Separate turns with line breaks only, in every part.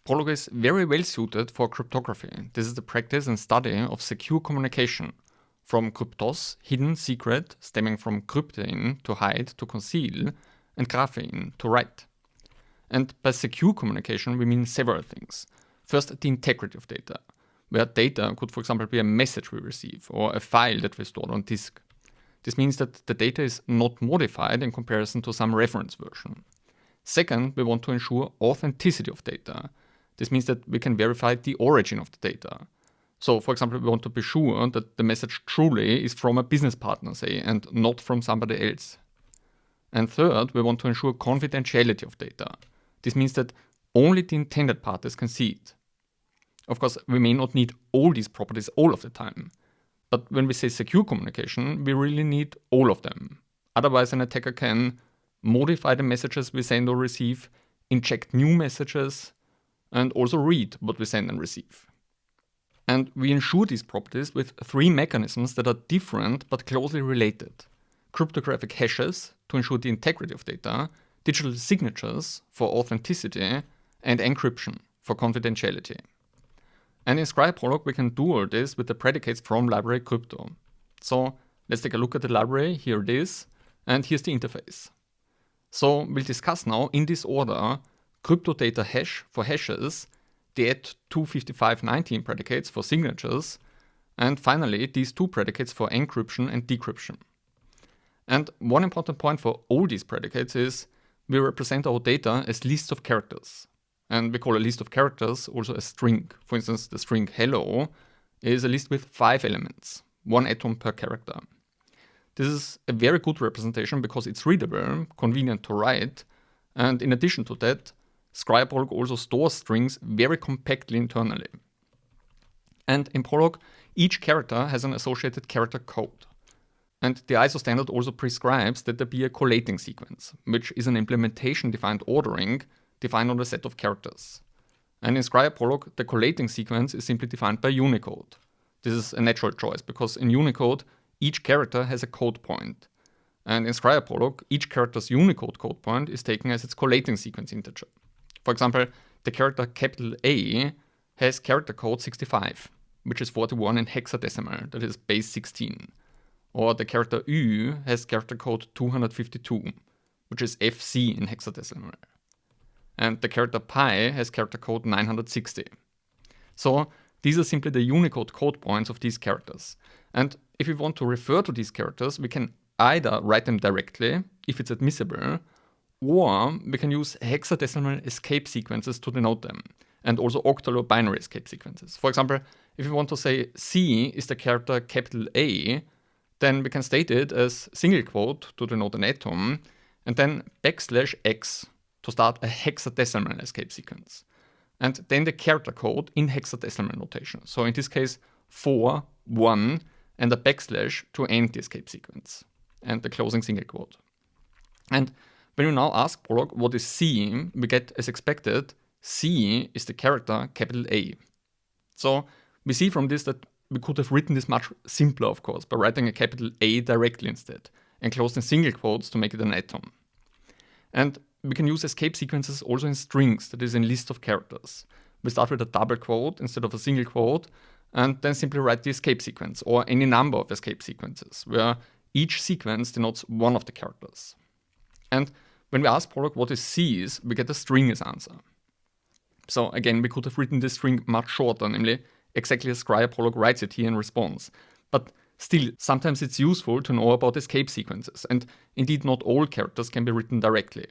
Prolog is very well suited for cryptography. This is the practice and study of secure communication, from kryptos, hidden secret, stemming from cryptein, to hide, to conceal, and graphein, to write. And by secure communication, we mean several things. First, the integrity of data, where data could, for example, be a message we receive or a file that we stored on disk. This means that the data is not modified in comparison to some reference version. Second, we want to ensure authenticity of data. This means that we can verify the origin of the data. So, for example, we want to be sure that the message truly is from a business partner, say, and not from somebody else. And third, we want to ensure confidentiality of data. This means that only the intended parties can see it. Of course, we may not need all these properties all of the time. But when we say secure communication, we really need all of them. Otherwise, an attacker can modify the messages we send or receive, inject new messages, and also read what we send and receive. And we ensure these properties with three mechanisms that are different but closely related. Cryptographic hashes to ensure the integrity of data, digital signatures for authenticity, and encryption for confidentiality. And in Prolog, we can do all this with the predicates from library crypto. So let's take a look at the library. Here it is, and here's the interface. So we'll discuss now in this order crypto data hash for hashes, the at 25519 predicates for signatures, and finally these two predicates for encryption and decryption. And one important point for all these predicates is we represent our data as lists of characters. And we call a list of characters also a string. For instance, the string hello is a list with 5 elements, 1 atom per character. This is a very good representation because it's readable, convenient to write, and in addition to that, Prolog also stores strings very compactly internally. And in Prolog, each character has an associated character code. And the ISO standard also prescribes that there be a collating sequence, which is an implementation-defined ordering defined on a set of characters. And in Prolog, the collating sequence is simply defined by Unicode. This is a natural choice because in Unicode, each character has a code point. And in Prolog, each character's Unicode code point is taken as its collating sequence integer. For example, the character capital A has character code 65, which is 41 in hexadecimal, that is base 16. Or the character U has character code 252, which is FC in hexadecimal. And the character pi has character code 960. So these are simply the Unicode code points of these characters. And if we want to refer to these characters, we can either write them directly, if it's admissible, or we can use hexadecimal escape sequences to denote them, and also octal or binary escape sequences. For example, if we want to say C is the character capital A, then we can state it as single quote to denote an atom, and then \x to start a hexadecimal escape sequence. And then the character code in hexadecimal notation. So in this case, 4, 1, and a \ to end the escape sequence, and the closing single quote. And when you now ask Prolog what is C, we get, as expected, C is the character capital A. So we see from this that we could have written this much simpler, of course, by writing a capital A directly instead, and closed in single quotes to make it an atom. And we can use escape sequences also in strings, that is in list of characters. We start with a double quote instead of a single quote, and then simply write the escape sequence, or any number of escape sequences, where each sequence denotes one of the characters. And when we ask Prolog what is C is, we get a string as answer. So again, we could have written this string much shorter, namely exactly as Prolog writes it here in response. But still, sometimes it's useful to know about escape sequences, and indeed not all characters can be written directly.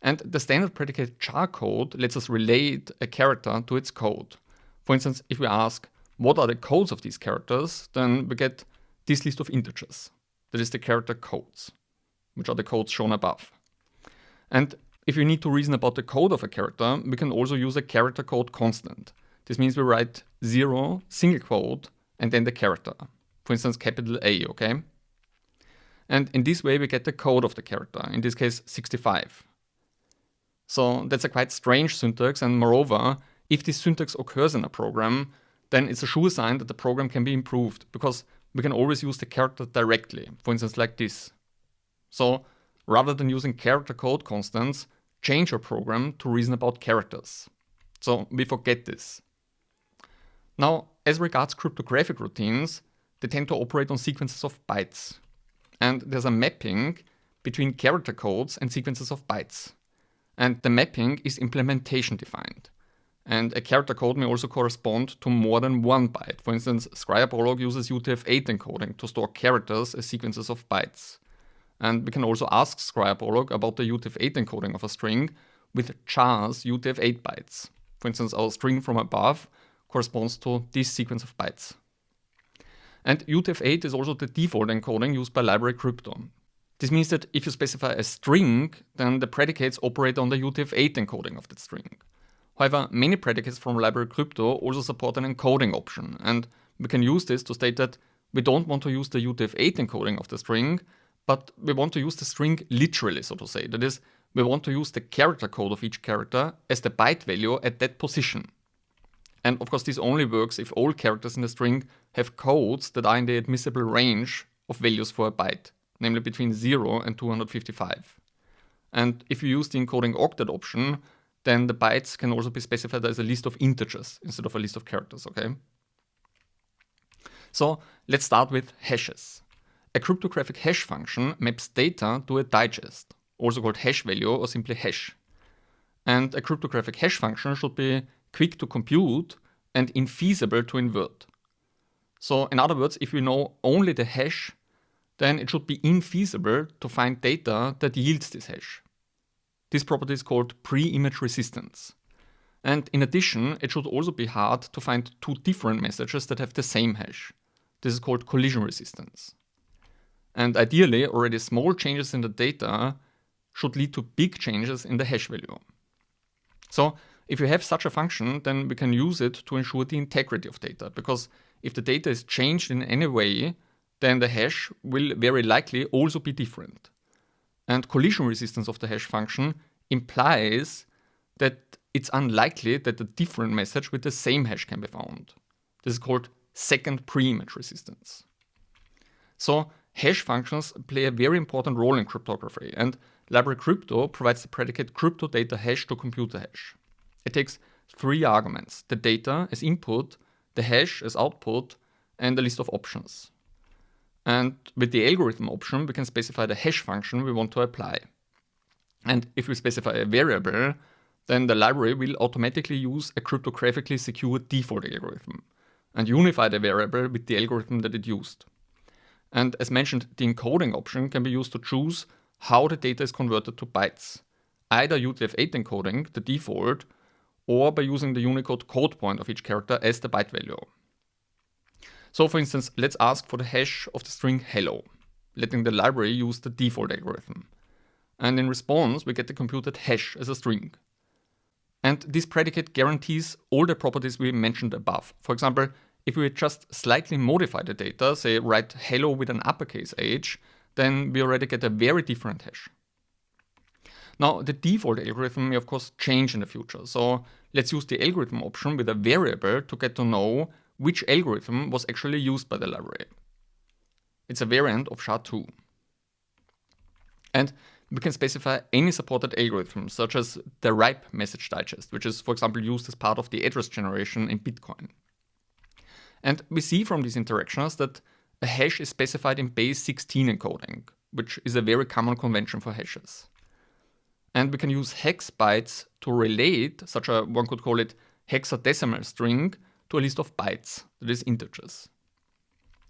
And the standard predicate char code lets us relate a character to its code. For instance, if we ask what are the codes of these characters, then we get this list of integers. That is the character codes, which are the codes shown above. And if we need to reason about the code of a character, we can also use a character code constant. This means we write 0, single quote, and then the character. For instance, capital A, okay? And in this way, we get the code of the character, in this case, 65. So that's a quite strange syntax, and moreover, if this syntax occurs in a program, then it's a sure sign that the program can be improved, because we can always use the character directly, for instance, like this. So rather than using character code constants, change your program to reason about characters. So we forget this. Now, as regards cryptographic routines, they tend to operate on sequences of bytes. And there's a mapping between character codes and sequences of bytes. And the mapping is implementation defined. And a character code may also correspond to more than one byte. For instance, ChaCha20 Prolog uses UTF-8 encoding to store characters as sequences of bytes. And we can also ask ChaCha20 Prolog about the UTF-8 encoding of a string with char's UTF-8 bytes. For instance, our string from above corresponds to this sequence of bytes. And UTF-8 is also the default encoding used by library crypto. This means that if you specify a string, then the predicates operate on the UTF-8 encoding of that string. However, many predicates from library crypto also support an encoding option, and we can use this to state that we don't want to use the UTF-8 encoding of the string, but we want to use the string literally, so to say. That is, we want to use the character code of each character as the byte value at that position. And of course, this only works if all characters in the string have codes that are in the admissible range of values for a byte, namely between 0 and 255. And if you use the encoding octet option, then the bytes can also be specified as a list of integers instead of a list of characters, okay? So let's start with hashes. A cryptographic hash function maps data to a digest, also called hash value or simply hash. And a cryptographic hash function should be quick to compute and infeasible to invert. So in other words, if we know only the hash, then it should be infeasible to find data that yields this hash. This property is called pre-image resistance. And in addition, it should also be hard to find two different messages that have the same hash. This is called collision resistance. And ideally, already small changes in the data should lead to big changes in the hash value. So if you have such a function, then we can use it to ensure the integrity of data, because if the data is changed in any way, then the hash will very likely also be different. And collision resistance of the hash function implies that it's unlikely that a different message with the same hash can be found. This is called second pre-image resistance. So hash functions play a very important role in cryptography, and library crypto provides the predicate crypto data hash to compute the hash. It takes three arguments: the data as input, the hash as output, and a list of options. And with the algorithm option, we can specify the hash function we want to apply. And if we specify a variable, then the library will automatically use a cryptographically secure default algorithm and unify the variable with the algorithm that it used. And as mentioned, the encoding option can be used to choose how the data is converted to bytes, either UTF-8 encoding, the default, or by using the Unicode code point of each character as the byte value. So for instance, let's ask for the hash of the string hello, letting the library use the default algorithm. And in response, we get the computed hash as a string. And this predicate guarantees all the properties we mentioned above. For example, if we just slightly modify the data, say write hello with an uppercase H, then we already get a very different hash. Now, the default algorithm may of course change in the future. So let's use the algorithm option with a variable to get to know which algorithm was actually used by the library. It's a variant of SHA-2. And we can specify any supported algorithm, such as the ripe message digest, which is, for example, used as part of the address generation in Bitcoin. And we see from these interactions that a hash is specified in base 16 encoding, which is a very common convention for hashes. And we can use hex bytes to relate such a, one could call it, hexadecimal string to a list of bytes, that is integers.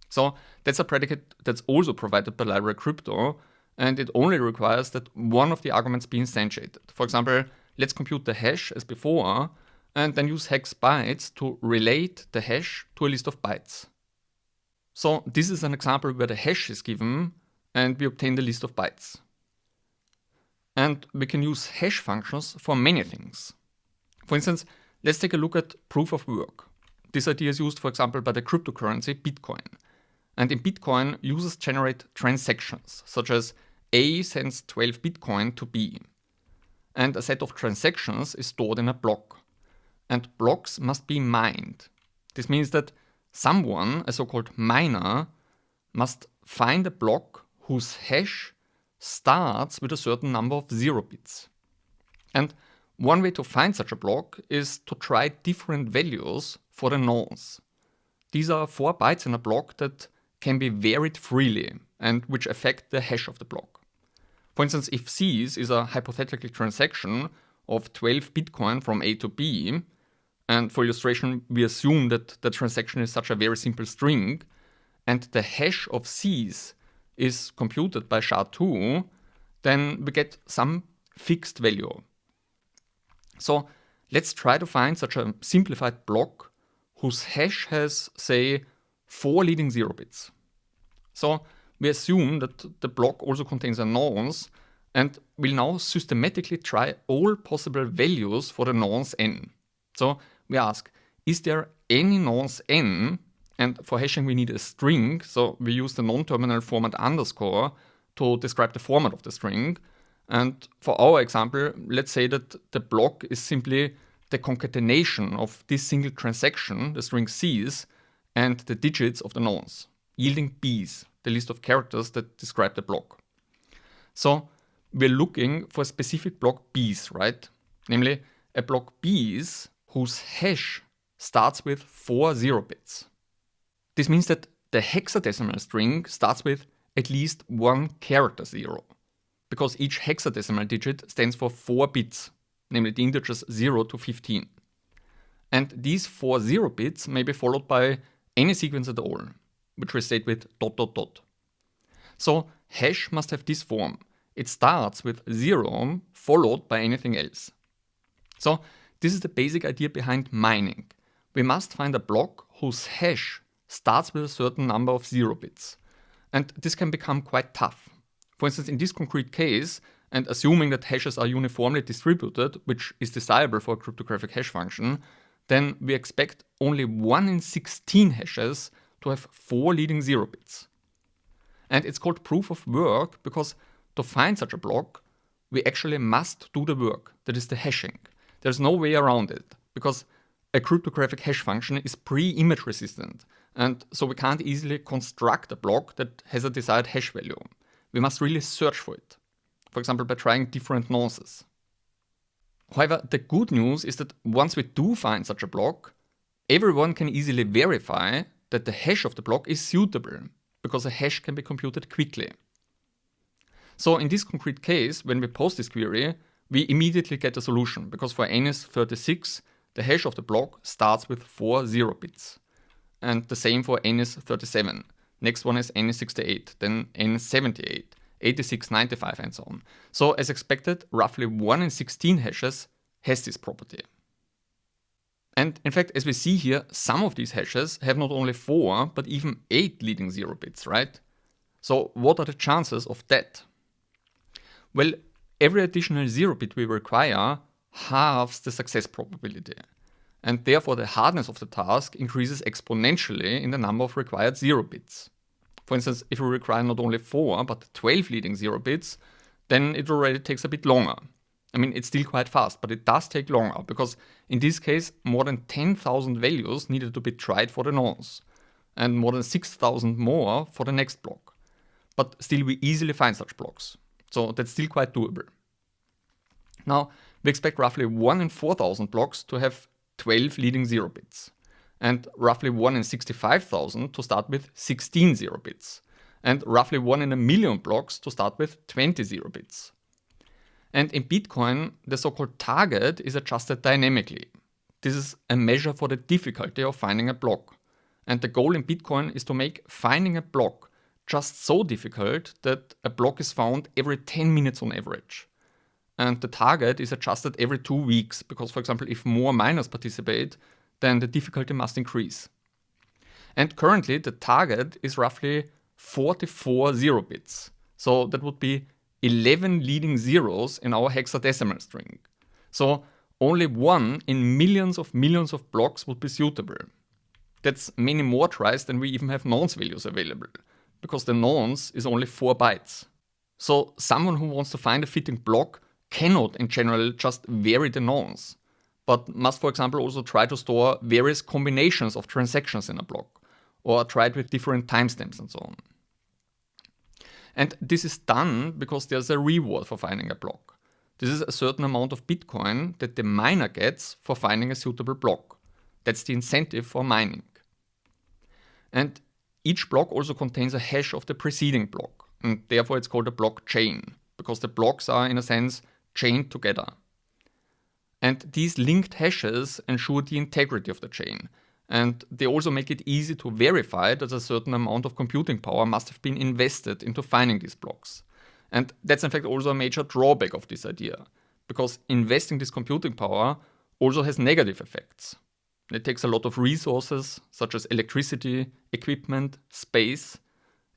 So that's a predicate that's also provided by library crypto, and it only requires that one of the arguments be instantiated. For example, let's compute the hash as before, and then use hex bytes to relate the hash to a list of bytes. So this is an example where the hash is given, and we obtain the list of bytes. And we can use hash functions for many things. For instance, let's take a look at proof of work. This idea is used, for example, by the cryptocurrency Bitcoin. And in Bitcoin, users generate transactions, such as A sends 12 Bitcoin to B. And a set of transactions is stored in a block. And blocks must be mined. This means that someone, a so-called miner, must find a block whose hash starts with a certain number of 0 bits. And One way to find such a block is to try different values for the nonce. These are 4 bytes in a block that can be varied freely and which affect the hash of the block. For instance, if Cs is a hypothetical transaction of 12 Bitcoin from A to B, and for illustration we assume that the transaction is such a very simple string, and the hash of Cs is computed by SHA-2, then we get some fixed value. So let's try to find such a simplified block whose hash has, say, 4 leading 0 bits. So we assume that the block also contains a nonce, and we'll now systematically try all possible values for the nonce n. So we ask, is there any nonce n? And for hashing we need a string, so we use the non-terminal format underscore to describe the format of the string. And for our example, let's say that the block is simply the concatenation of this single transaction, the string Cs, and the digits of the nonce, yielding Bs, the list of characters that describe the block. So we're looking for a specific block Bs, right? Namely, a block Bs whose hash starts with 4 0 bits. This means that the hexadecimal string starts with at least 1 character 0, because each hexadecimal digit stands for 4 bits, namely the integers 0 to 15. And these 4 0 bits may be followed by any sequence at all, which we state with ... So hash must have this form. It starts with 0 followed by anything else. So this is the basic idea behind mining. We must find a block whose hash starts with a certain number of 0 bits. And this can become quite tough. For instance, in this concrete case, and assuming that hashes are uniformly distributed, which is desirable for a cryptographic hash function, then we expect only 1 in 16 hashes to have 4 leading 0 bits. And it's called proof of work because to find such a block, we actually must do the work, that is the hashing. There's no way around it, because a cryptographic hash function is pre-image resistant, and so we can't easily construct a block that has a desired hash value. We must really search for it, for example by trying different nonces. However, the good news is that once we do find such a block, everyone can easily verify that the hash of the block is suitable, because a hash can be computed quickly. So in this concrete case, when we post this query, we immediately get a solution, because for n is 36, the hash of the block starts with 4 0 bits. And the same for n is 37. Next one is n is 68, then n is 78, 86, 95, and so on. So as expected, roughly 1 in 16 hashes has this property. And in fact, as we see here, some of these hashes have not only 4, but even 8 leading 0 bits, right? So what are the chances of that? Well, every additional 0 bit we require halves the success probability. And therefore the hardness of the task increases exponentially in the number of required 0 bits. For instance, if we require not only 4, but 12 leading 0 bits, then it already takes a bit longer. I mean, it's still quite fast, but it does take longer, because in this case, more than 10,000 values needed to be tried for the nonce, and more than 6,000 more for the next block. But still, we easily find such blocks, so that's still quite doable. Now, we expect roughly 1 in 4,000 blocks to have 12 leading 0 bits, and roughly 1 in 65,000 to start with 16 0 bits, and roughly 1 in a million blocks to start with 20 0 bits. And in Bitcoin, the so-called target is adjusted dynamically. This is a measure for the difficulty of finding a block. And the goal in Bitcoin is to make finding a block just so difficult that a block is found every 10 minutes on average. And the target is adjusted every 2 weeks, because, for example, if more miners participate, then the difficulty must increase. And currently, the target is roughly 44 0 bits. So that would be 11 leading zeros in our hexadecimal string. So only 1 in millions of blocks would be suitable. That's many more tries than we even have nonce values available, because the nonce is only 4 bytes. So someone who wants to find a fitting block cannot in general just vary the nonce, but must, for example, also try to store various combinations of transactions in a block, or try it with different timestamps and so on. And this is done because there's a reward for finding a block. This is a certain amount of Bitcoin that the miner gets for finding a suitable block. That's the incentive for mining. And each block also contains a hash of the preceding block, and therefore it's called a blockchain, because the blocks are, in a sense, chained together. And these linked hashes ensure the integrity of the chain, and they also make it easy to verify that a certain amount of computing power must have been invested into finding these blocks. And that's in fact also a major drawback of this idea, because investing this computing power also has negative effects. It takes a lot of resources, such as electricity, equipment, space.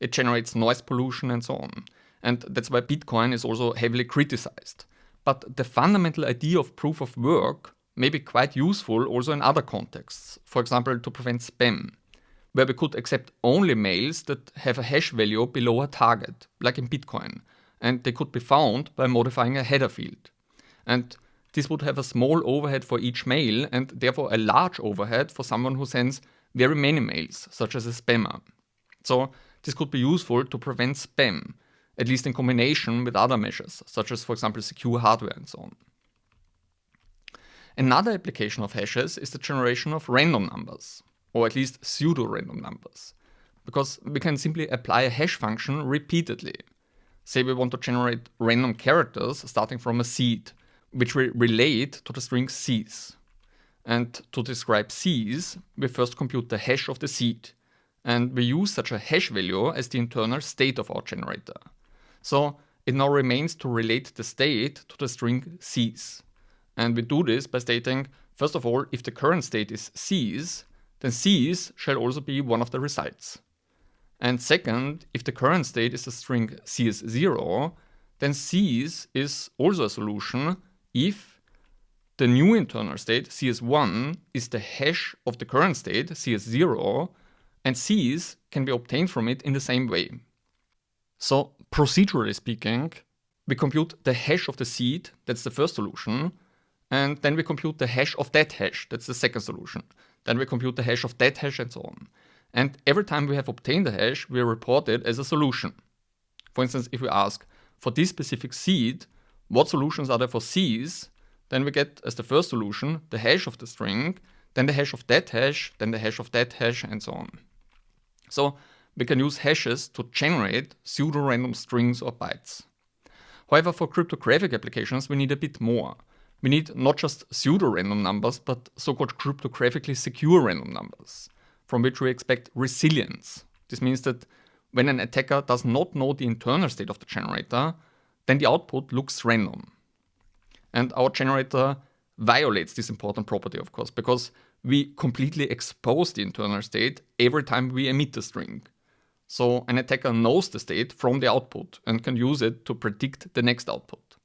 It generates noise pollution and so on. And that's why Bitcoin is also heavily criticized. But the fundamental idea of proof of work may be quite useful also in other contexts, for example to prevent spam, where we could accept only mails that have a hash value below a target, like in Bitcoin, and they could be found by modifying a header field. And this would have a small overhead for each mail and therefore a large overhead for someone who sends very many mails, such as a spammer. So this could be useful to prevent spam, at least in combination with other measures, such as, for example, secure hardware and so on. Another application of hashes is the generation of random numbers, or at least pseudo-random numbers, because we can simply apply a hash function repeatedly. Say we want to generate random characters starting from a seed, which we relate to the string Cs. And to describe Cs, we first compute the hash of the seed, and we use such a hash value as the internal state of our generator. So it now remains to relate the state to the string Cs. And we do this by stating, first of all, if the current state is Cs, then Cs shall also be one of the results. And second, if the current state is the string CS0, then Cs is also a solution if the new internal state, CS1, is the hash of the current state, CS0, and Cs can be obtained from it in the same way. So, procedurally speaking, we compute the hash of the seed, that's the first solution, and then we compute the hash of that hash, that's the second solution. Then we compute the hash of that hash and so on. And every time we have obtained the hash, we report it as a solution. For instance, if we ask, for this specific seed, what solutions are there for Cs, then we get as the first solution the hash of the string, then the hash of that hash, then the hash of that hash, and so on. So we can use hashes to generate pseudo-random strings or bytes. However, for cryptographic applications, we need a bit more. We need not just pseudo-random numbers, but so-called cryptographically secure random numbers, from which we expect resilience. This means that when an attacker does not know the internal state of the generator, then the output looks random. And our generator violates this important property, of course, because we completely expose the internal state every time we emit the string. So an attacker knows the state from the output and can use it to predict the next output.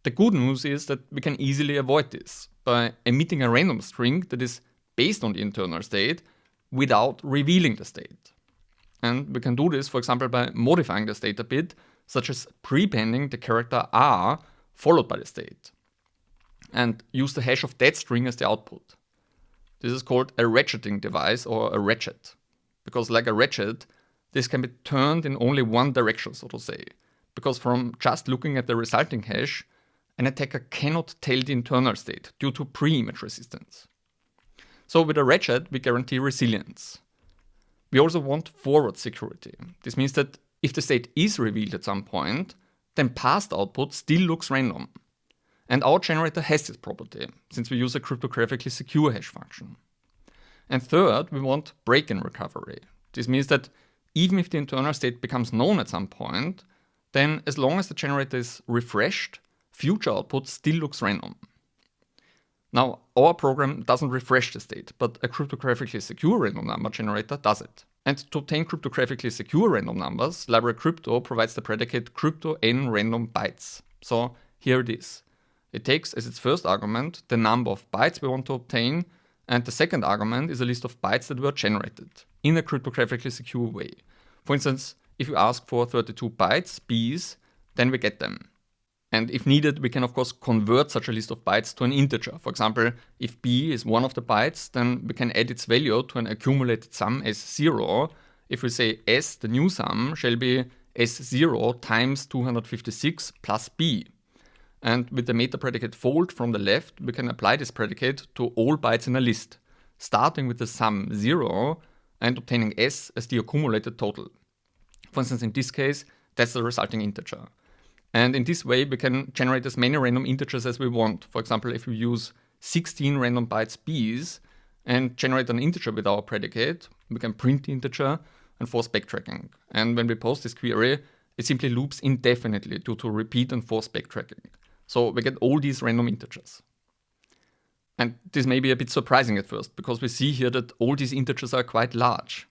The good news is that we can easily avoid this by emitting a random string that is based on the internal state without revealing the state. And we can do this, for example, by modifying the state a bit, such as prepending the character R followed by the state, and use the hash of that string as the output. This is called a ratcheting device or a ratchet, because like a ratchet, this can be turned in only one direction, so to say, because from just looking at the resulting hash, an attacker cannot tell the internal state due to pre-image resistance. So with a ratchet, we guarantee resilience. We also want forward security. This means that if the state is revealed at some point, then past output still looks random. And our generator has this property, since we use a cryptographically secure hash function. And third, we want break-in recovery. This means that even if the internal state becomes known at some point, then as long as the generator is refreshed, future output still looks random. Now, our program doesn't refresh the state, but a cryptographically secure random number generator does it. And to obtain cryptographically secure random numbers, library crypto provides the predicate crypto n random bytes. So here it is. It takes as its first argument the number of bytes we want to obtain, and the second argument is a list of bytes that were generated in a cryptographically secure way. For instance, if you ask for 32 bytes, Bs, then we get them. And if needed, we can of course convert such a list of bytes to an integer. For example, if B is one of the bytes, then we can add its value to an accumulated sum as 0. If we say S, the new sum, shall be S0 times 256 plus B. And with the meta predicate fold from the left, we can apply this predicate to all bytes in a list, starting with the sum 0 and obtaining s as the accumulated total. For instance, in this case, that's the resulting integer. And in this way, we can generate as many random integers as we want. For example, if we use 16 random bytes b's and generate an integer with our predicate, we can print the integer and force backtracking. And when we post this query, it simply loops indefinitely due to repeat and force backtracking. So we get all these random integers. And this may be a bit surprising at first, because we see here that all these integers are quite large.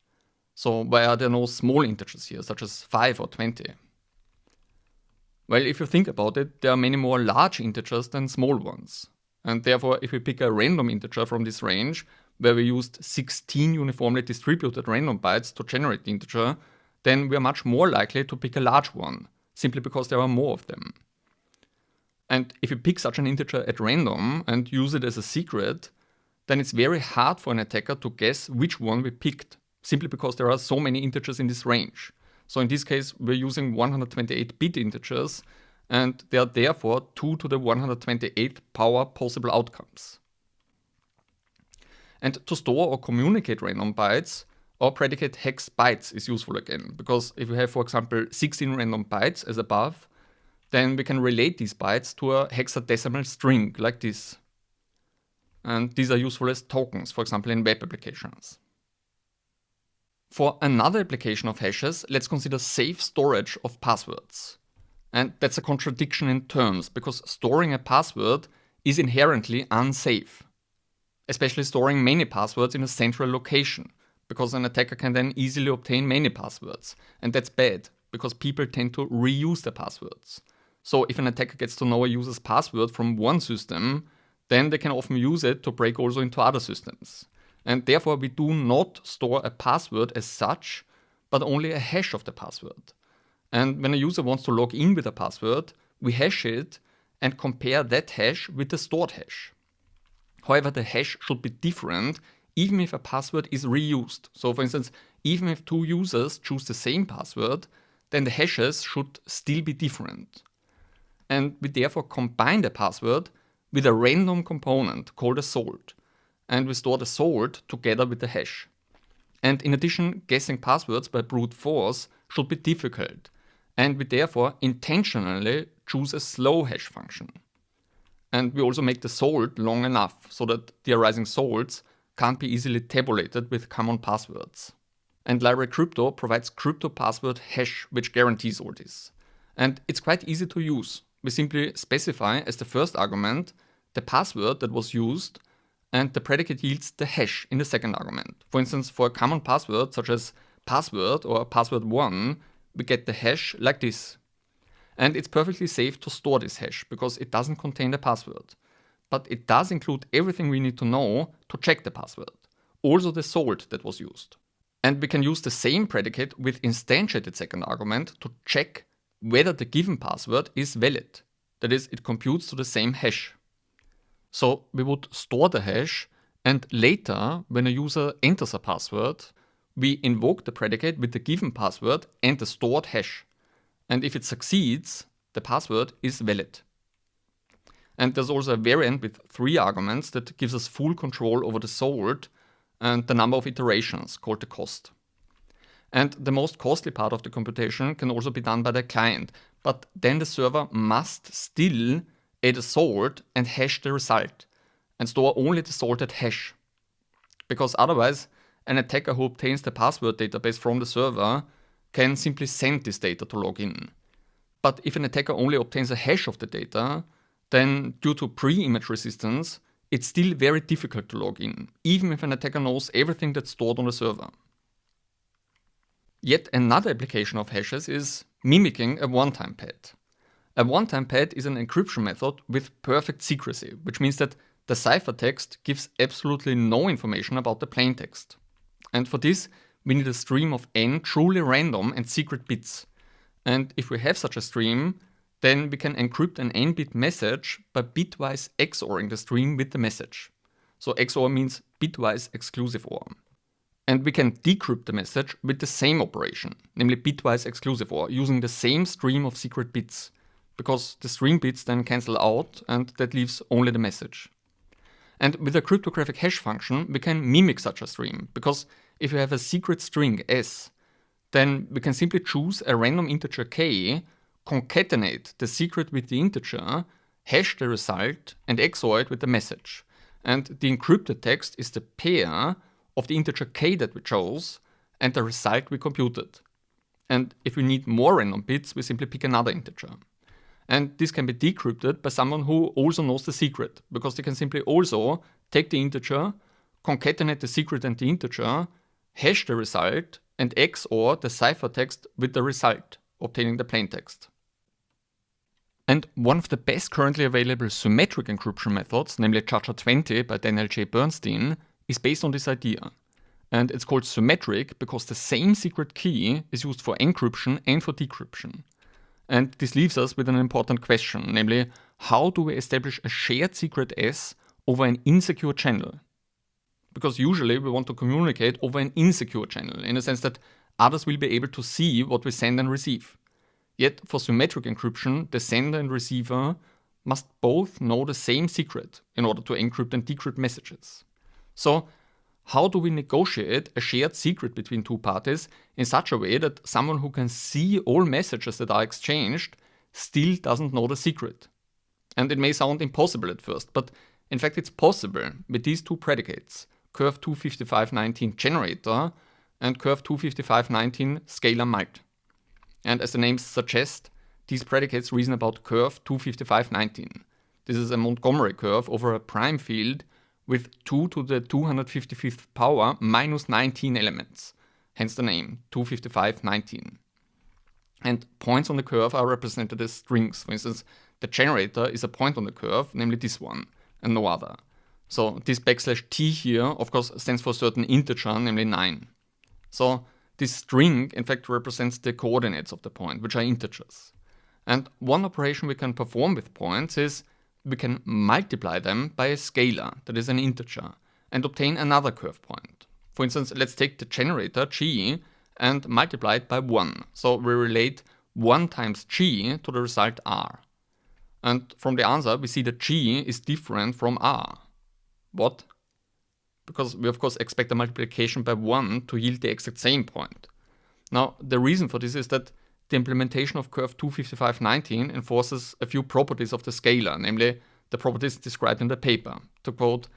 So why are there no small integers here, such as 5 or 20? Well, if you think about it, there are many more large integers than small ones. And therefore, if we pick a random integer from this range, where we used 16 uniformly distributed random bytes to generate the integer, then we are much more likely to pick a large one, simply because there are more of them. And if you pick such an integer at random and use it as a secret, then it's very hard for an attacker to guess which one we picked, simply because there are so many integers in this range. So in this case, we're using 128-bit integers, and they are therefore 2 to the 128th power possible outcomes. And to store or communicate random bytes, our predicate hex bytes is useful again, because if we have, for example, 16 random bytes as above, then we can relate these bytes to a hexadecimal string like this. And these are useful as tokens, for example, in web applications. For another application of hashes, let's consider safe storage of passwords. And that's a contradiction in terms, because storing a password is inherently unsafe. Especially storing many passwords in a central location, because an attacker can then easily obtain many passwords. And that's bad, because people tend to reuse their passwords. So if an attacker gets to know a user's password from one system, then they can often use it to break also into other systems. And therefore we do not store a password as such, but only a hash of the password. And when a user wants to log in with a password, we hash it and compare that hash with the stored hash. However, the hash should be different even if a password is reused. So for instance, even if two users choose the same password, then the hashes should still be different. And we therefore combine the password with a random component called a salt. And we store the salt together with the hash. And in addition, guessing passwords by brute force should be difficult. And we therefore intentionally choose a slow hash function. And we also make the salt long enough so that the arising salts can't be easily tabulated with common passwords. And Library Crypto provides crypto password hash, which guarantees all this. And it's quite easy to use. We simply specify as the first argument the password that was used, and the predicate yields the hash in the second argument. For instance, for a common password such as password or password1, we get the hash like this. And it's perfectly safe to store this hash because it doesn't contain the password. But it does include everything we need to know to check the password, also the salt that was used. And we can use the same predicate with instantiated second argument to check whether the given password is valid. That is, it computes to the same hash. So we would store the hash, and later, when a user enters a password, we invoke the predicate with the given password and the stored hash. And if it succeeds, the password is valid. And there's also a variant with 3 arguments that gives us full control over the salt and the number of iterations, called the cost. And the most costly part of the computation can also be done by the client, but then the server must still add a salt and hash the result, and store only the salted hash. Because otherwise, an attacker who obtains the password database from the server can simply send this data to log in. But if an attacker only obtains a hash of the data, then due to pre-image resistance, it's still very difficult to log in, even if an attacker knows everything that's stored on the server. Yet another application of hashes is mimicking a one-time pad. A one-time pad is an encryption method with perfect secrecy, which means that the ciphertext gives absolutely no information about the plaintext. And for this, we need a stream of n truly random and secret bits. And if we have such a stream, then we can encrypt an n-bit message by bitwise XORing the stream with the message. So XOR means bitwise exclusive OR. And we can decrypt the message with the same operation, namely bitwise exclusive OR, using the same stream of secret bits. because the string bits then cancel out and that leaves only the message. And with a cryptographic hash function, we can mimic such a stream, because if you have a secret string S, then we can simply choose a random integer k, concatenate the secret with the integer, hash the result, and XOR it with the message. And the encrypted text is the pair of the integer k that we chose and the result we computed. And if we need more random bits, we simply pick another integer. And this can be decrypted by someone who also knows the secret, because they can simply also take the integer, concatenate the secret and the integer, hash the result, and XOR the ciphertext with the result, obtaining the plaintext. And one of the best currently available symmetric encryption methods, namely ChaCha20 by Daniel J. Bernstein, is based on this idea. And it's called symmetric because the same secret key is used for encryption and for decryption. And this leaves us with an important question, namely, how do we establish a shared secret S over an insecure channel? Because usually we want to communicate over an insecure channel, in the sense that others will be able to see what we send and receive. Yet for symmetric encryption, the sender and receiver must both know the same secret in order to encrypt and decrypt messages. So how do we negotiate a shared secret between two parties in such a way that someone who can see all messages that are exchanged still doesn't know the secret? And it may sound impossible at first, but in fact it's possible with these two predicates, curve25519 generator and curve25519 scalar mult. And as the names suggest, these predicates reason about curve25519. This is a Montgomery curve over a prime field with 2 to the 255th power minus 19 elements, hence the name 25519. And points on the curve are represented as strings. For instance, the generator is a point on the curve, namely this one, and no other. So this \t here, of course, stands for a certain integer, namely 9. So this string, in fact, represents the coordinates of the point, which are integers. And one operation we can perform with points is we can multiply them by a scalar, that is an integer, and obtain another curve point. For instance, let's take the generator g and multiply it by 1. So we relate 1 times g to the result r. And from the answer, we see that g is different from r. What? Because we of course expect a multiplication by 1 to yield the exact same point. Now, the reason for this is that the implementation of curve25519 enforces a few properties of the scalar, namely the properties described in the paper. To quote,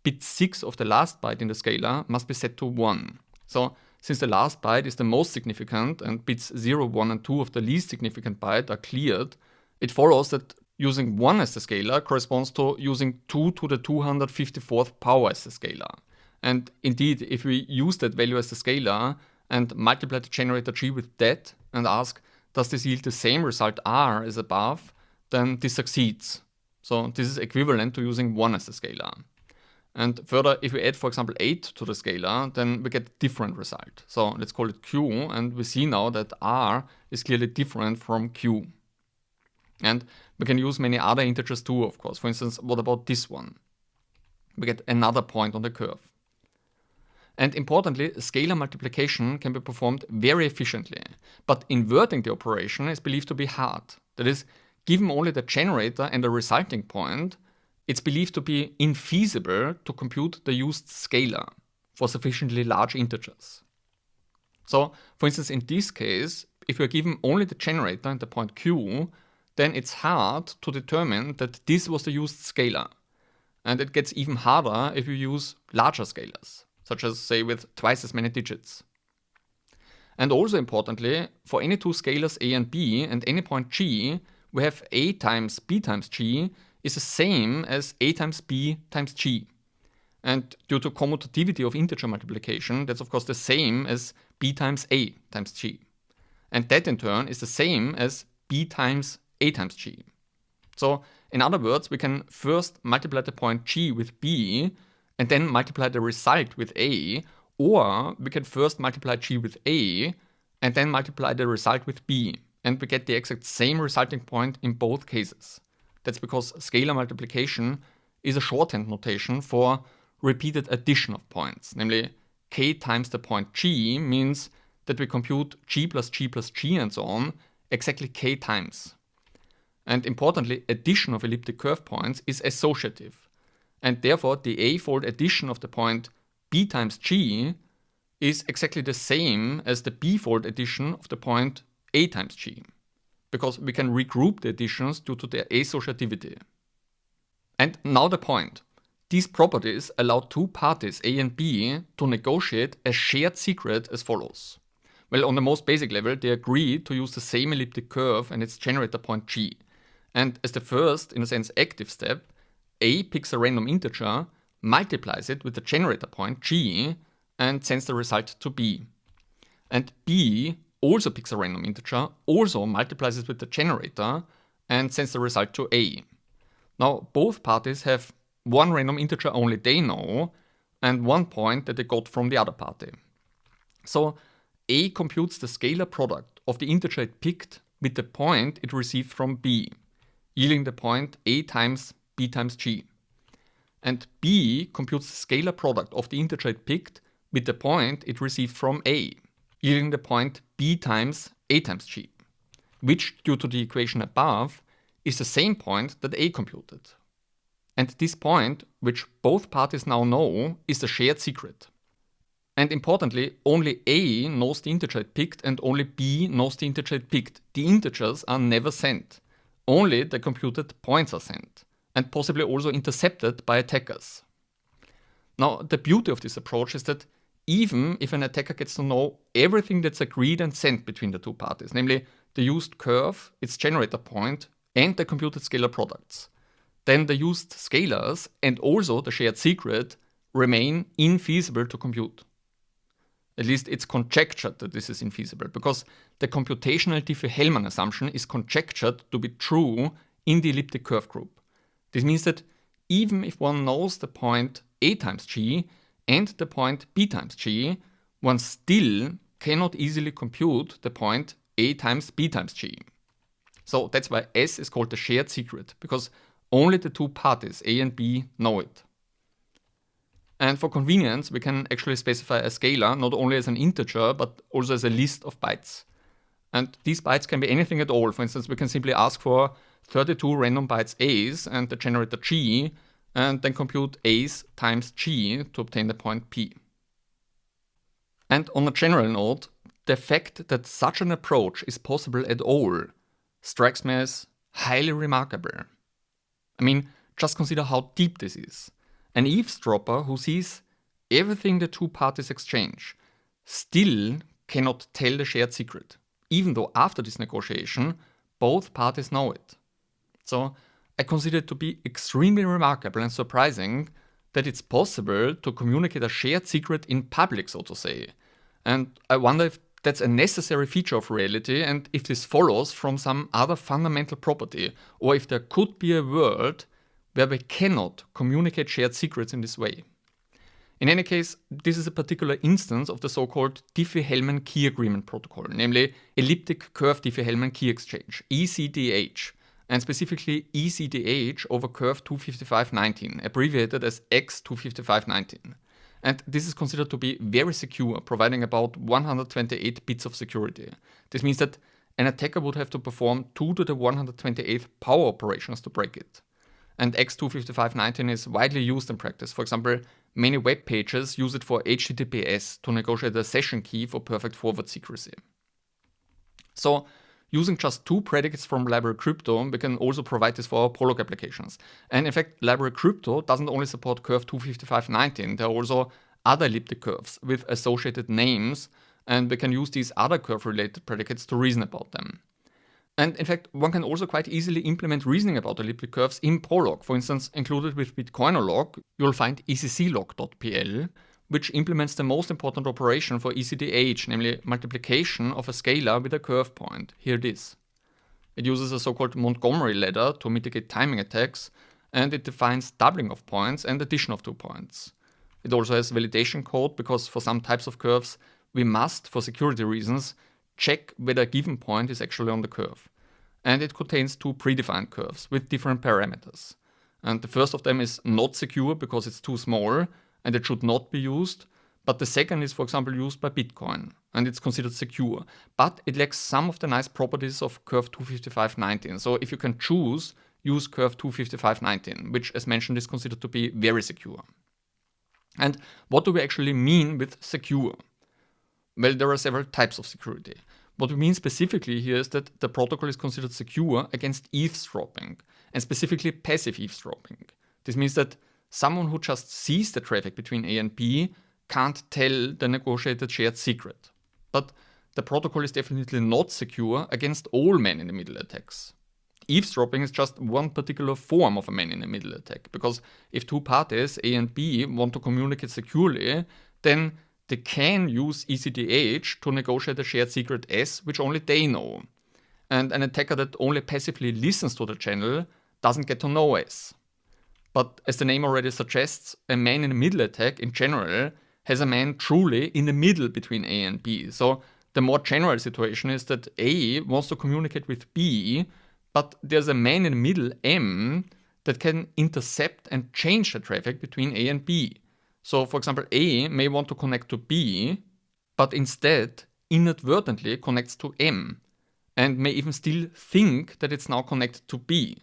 bit 6 of the last byte in the scalar must be set to 1. So, since the last byte is the most significant and bits 0, 1 and 2 of the least significant byte are cleared, it follows that using 1 as the scalar corresponds to using 2 to the 254th power as the scalar. And indeed, if we use that value as the scalar and multiply the generator g with that and ask, does this yield the same result r as above, then this succeeds. So this is equivalent to using 1 as the scalar. And further, if we add, for example, 8 to the scalar, then we get a different result. So let's call it q, and we see now that r is clearly different from q. And we can use many other integers too, of course. For instance, what about this one? We get another point on the curve. And importantly, scalar multiplication can be performed very efficiently, but inverting the operation is believed to be hard. That is, given only the generator and the resulting point, it's believed to be infeasible to compute the used scalar for sufficiently large integers. So, for instance, in this case, if we're given only the generator and the point q, then it's hard to determine that this was the used scalar. And it gets even harder if you use larger scalars, such as, say, with twice as many digits. And also importantly, for any two scalars a and b and any point g, we have a times b times g is the same as a times b times g. And due to commutativity of integer multiplication, that's of course the same as b times a times g. And that in turn is the same as b times a times g. So in other words, we can first multiply the point g with b and then multiply the result with a, or we can first multiply g with a and then multiply the result with b, and we get the exact same resulting point in both cases. That's because scalar multiplication is a shorthand notation for repeated addition of points, namely k times the point g means that we compute g plus g plus g and so on exactly k times. And importantly, addition of elliptic curve points is associative. And therefore, the A-fold addition of the point B times G is exactly the same as the B-fold addition of the point A times G, because we can regroup the additions due to their associativity. And now the point. These properties allow two parties, A and B, to negotiate a shared secret as follows. Well, on the most basic level, they agree to use the same elliptic curve and its generator point G. And as the first, in a sense, active step, A picks a random integer, multiplies it with the generator point G, and sends the result to B. And B also picks a random integer, also multiplies it with the generator, and sends the result to A. Now, both parties have one random integer only they know, and one point that they got from the other party. So A computes the scalar product of the integer it picked with the point it received from B, yielding the point A times B times G. And B computes the scalar product of the integer it picked with the point it received from A, yielding the point B times A times G, which, due to the equation above, is the same point that A computed. And this point, which both parties now know, is the shared secret. And importantly, only A knows the integer it picked and only B knows the integer it picked. The integers are never sent. Only the computed points are sent, and possibly also intercepted by attackers. Now, the beauty of this approach is that even if an attacker gets to know everything that's agreed and sent between the two parties, namely the used curve, its generator point, and the computed scalar products, then the used scalars and also the shared secret remain infeasible to compute. At least it's conjectured that this is infeasible, because the computational Diffie-Hellman assumption is conjectured to be true in the elliptic curve group. This means that even if one knows the point A times G and the point B times G, one still cannot easily compute the point A times B times G. So that's why S is called the shared secret, because only the two parties, A and B, know it. And for convenience, we can actually specify a scalar not only as an integer, but also as a list of bytes. And these bytes can be anything at all. For instance, we can simply ask for 32 random bytes A's and the generator G, and then compute A's times G to obtain the point P. And on a general note, the fact that such an approach is possible at all strikes me as highly remarkable. I mean, just consider how deep this is. An eavesdropper who sees everything the two parties exchange still cannot tell the shared secret, even though after this negotiation, both parties know it. So I consider it to be extremely remarkable and surprising that it's possible to communicate a shared secret in public, so to say. And I wonder if that's a necessary feature of reality, and if this follows from some other fundamental property, or if there could be a world where we cannot communicate shared secrets in this way. In any case, this is a particular instance of the so-called Diffie-Hellman key agreement protocol, namely elliptic curve Diffie-Hellman key exchange, ECDH, and specifically ECDH over curve 25519, abbreviated as X25519. And this is considered to be very secure, providing about 128 bits of security. This means that an attacker would have to perform 2 to the 128th power operations to break it. And X25519 is widely used in practice. For example, many web pages use it for HTTPS to negotiate a session key for perfect forward secrecy. So, using just two predicates from library crypto, we can also provide this for our Prolog applications. And in fact, library crypto doesn't only support curve 25519, there are also other elliptic curves with associated names, and we can use these other curve-related predicates to reason about them. And in fact, one can also quite easily implement reasoning about elliptic curves in Prolog. For instance, included with Bitcoinolog, you'll find ECClog.pl, which implements the most important operation for ECDH, namely multiplication of a scalar with a curve point. Here it is. It uses a so-called Montgomery ladder to mitigate timing attacks, and it defines doubling of points and addition of 2 points. It also has validation code, because for some types of curves, we must, for security reasons, check whether a given point is actually on the curve. And it contains 2 predefined curves with different parameters. And the first of them is not secure because it's too small and it should not be used, But the second is, for example, used by Bitcoin, and it's considered secure. But it lacks some of the nice properties of curve 25519. So if you can choose, use curve 25519, which, as mentioned, is considered to be very secure. And what do we actually mean with secure? Well, there are several types of security. What we mean specifically here is that the protocol is considered secure against eavesdropping, and specifically passive eavesdropping. This means that someone who just sees the traffic between A and B can't tell the negotiated shared secret. But the protocol is definitely not secure against all man-in-the-middle attacks. Eavesdropping is just one particular form of a man-in-the-middle attack, because if two parties, A and B, want to communicate securely, then they can use ECDH to negotiate a shared secret S, which only they know. And an attacker that only passively listens to the channel doesn't get to know S. But as the name already suggests, a man-in-the-middle attack in general has a man truly in the middle between A and B. So the more general situation is that A wants to communicate with B, but there's a man in the middle, M, that can intercept and change the traffic between A and B. So for example, A may want to connect to B, but instead inadvertently connects to M, and may even still think that it's now connected to B.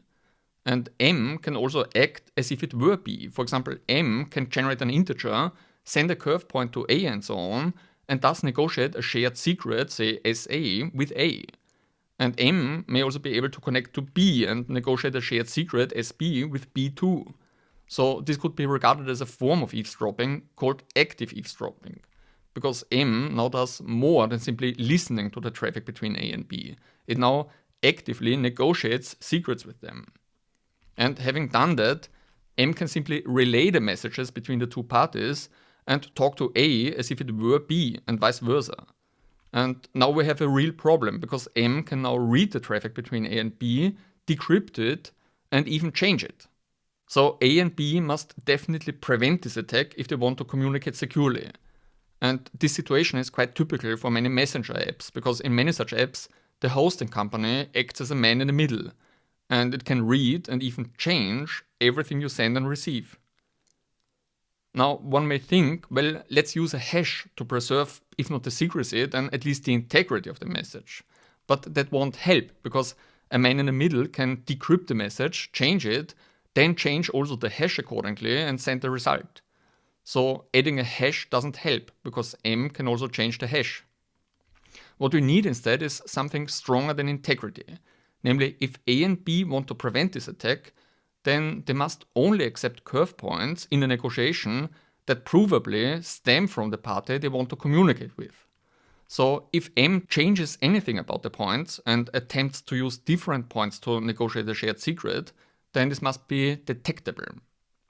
And M can also act as if it were B. For example, M can generate an integer, send a curve point to A and so on, and thus negotiate a shared secret, say SA, with A. And M may also be able to connect to B and negotiate a shared secret SB with B too. So this could be regarded as a form of eavesdropping called active eavesdropping, because M now does more than simply listening to the traffic between A and B. It now actively negotiates secrets with them. And having done that, M can simply relay the messages between the two parties and talk to A as if it were B, and vice versa. And now we have a real problem, because M can now read the traffic between A and B, decrypt it, and even change it. So A and B must definitely prevent this attack if they want to communicate securely. And this situation is quite typical for many messenger apps, because in many such apps, the hosting company acts as a man in the middle, and it can read and even change everything you send and receive. Now, one may think, well, let's use a hash to preserve, if not the secrecy, then at least the integrity of the message. But that won't help, because a man in the middle can decrypt the message, change it, then change also the hash accordingly and send the result. So adding a hash doesn't help, because M can also change the hash. What we need instead is something stronger than integrity. Namely, if A and B want to prevent this attack, then they must only accept curve points in a negotiation that provably stem from the party they want to communicate with. So if M changes anything about the points and attempts to use different points to negotiate a shared secret, then this must be detectable.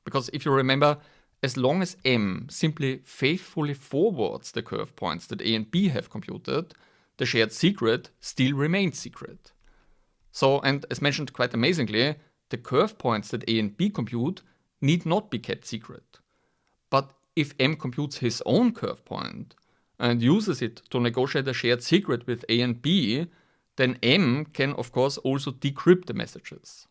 Because if you remember, as long as M simply faithfully forwards the curve points that A and B have computed, the shared secret still remains secret. So, and as mentioned quite amazingly, the curve points that A and B compute need not be kept secret. But if M computes his own curve point and uses it to negotiate a shared secret with A and B, then M can of course also decrypt the messages.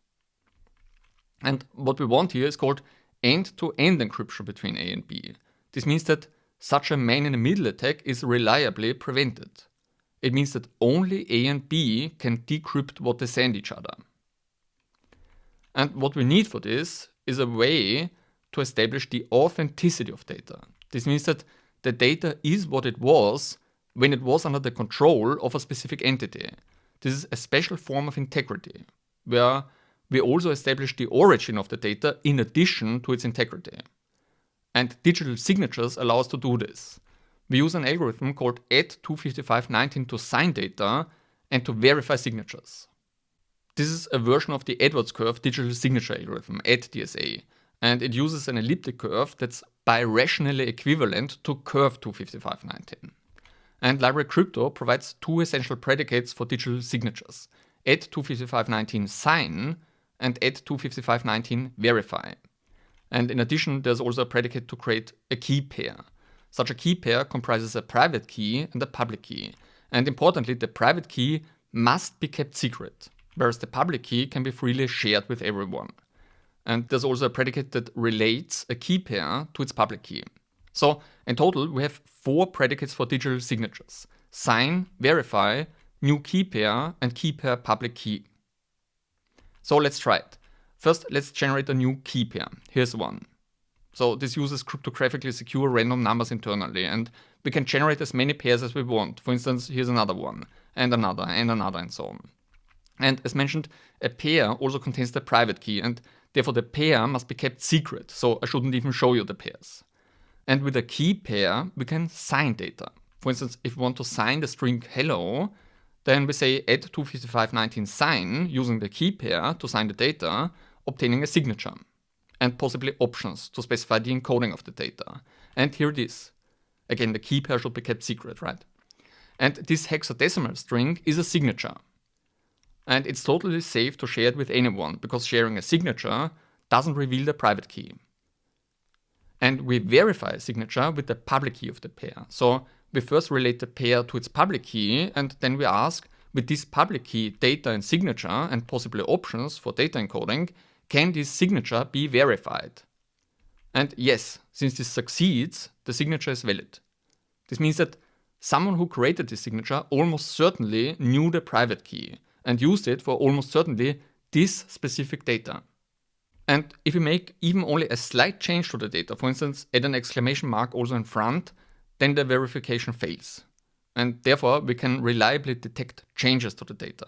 And what we want here is called end-to-end encryption between A and B. This means that such a man-in-the-middle attack is reliably prevented. It means that only A and B can decrypt what they send each other. And what we need for this is a way to establish the authenticity of data. This means that the data is what it was when it was under the control of a specific entity. This is a special form of integrity, where we also establish the origin of the data in addition to its integrity. And digital signatures allow us to do this. We use an algorithm called add25519 to sign data and to verify signatures. This is a version of the Edwards curve digital signature algorithm, add-DSA, and it uses an elliptic curve that's birationally equivalent to curve 25519. And library crypto provides two essential predicates for digital signatures, add25519 sign and add25519 verify. And in addition, there's also a predicate to create a key pair. Such a key pair comprises a private key and a public key. And importantly, the private key must be kept secret, whereas the public key can be freely shared with everyone. And there's also a predicate that relates a key pair to its public key. So in total, we have 4 predicates for digital signatures: sign, verify, new key pair, and key pair public key. So let's try it. First, let's generate a new key pair. Here's one. So this uses cryptographically secure random numbers internally, and we can generate as many pairs as we want. For instance, here's another one, and another, and so on. And as mentioned, a pair also contains the private key, and therefore the pair must be kept secret, so I shouldn't even show you the pairs. And with a key pair, we can sign data. For instance, if we want to sign the string hello, then we say add 25519 sign using the key pair to sign the data, obtaining a signature, and possibly options to specify the encoding of the data. And here it is. Again, the key pair should be kept secret, right? And this hexadecimal string is a signature. And it's totally safe to share it with anyone, because sharing a signature doesn't reveal the private key. And we verify a signature with the public key of the pair. So we first relate the pair to its public key, and then we ask, with this public key, data and signature, and possibly options for data encoding, can this signature be verified? And yes, since this succeeds, the signature is valid. This means that someone who created this signature almost certainly knew the private key and used it for almost certainly this specific data. And if we make even only a slight change to the data, for instance, add an exclamation mark also in front, then the verification fails. And therefore, we can reliably detect changes to the data.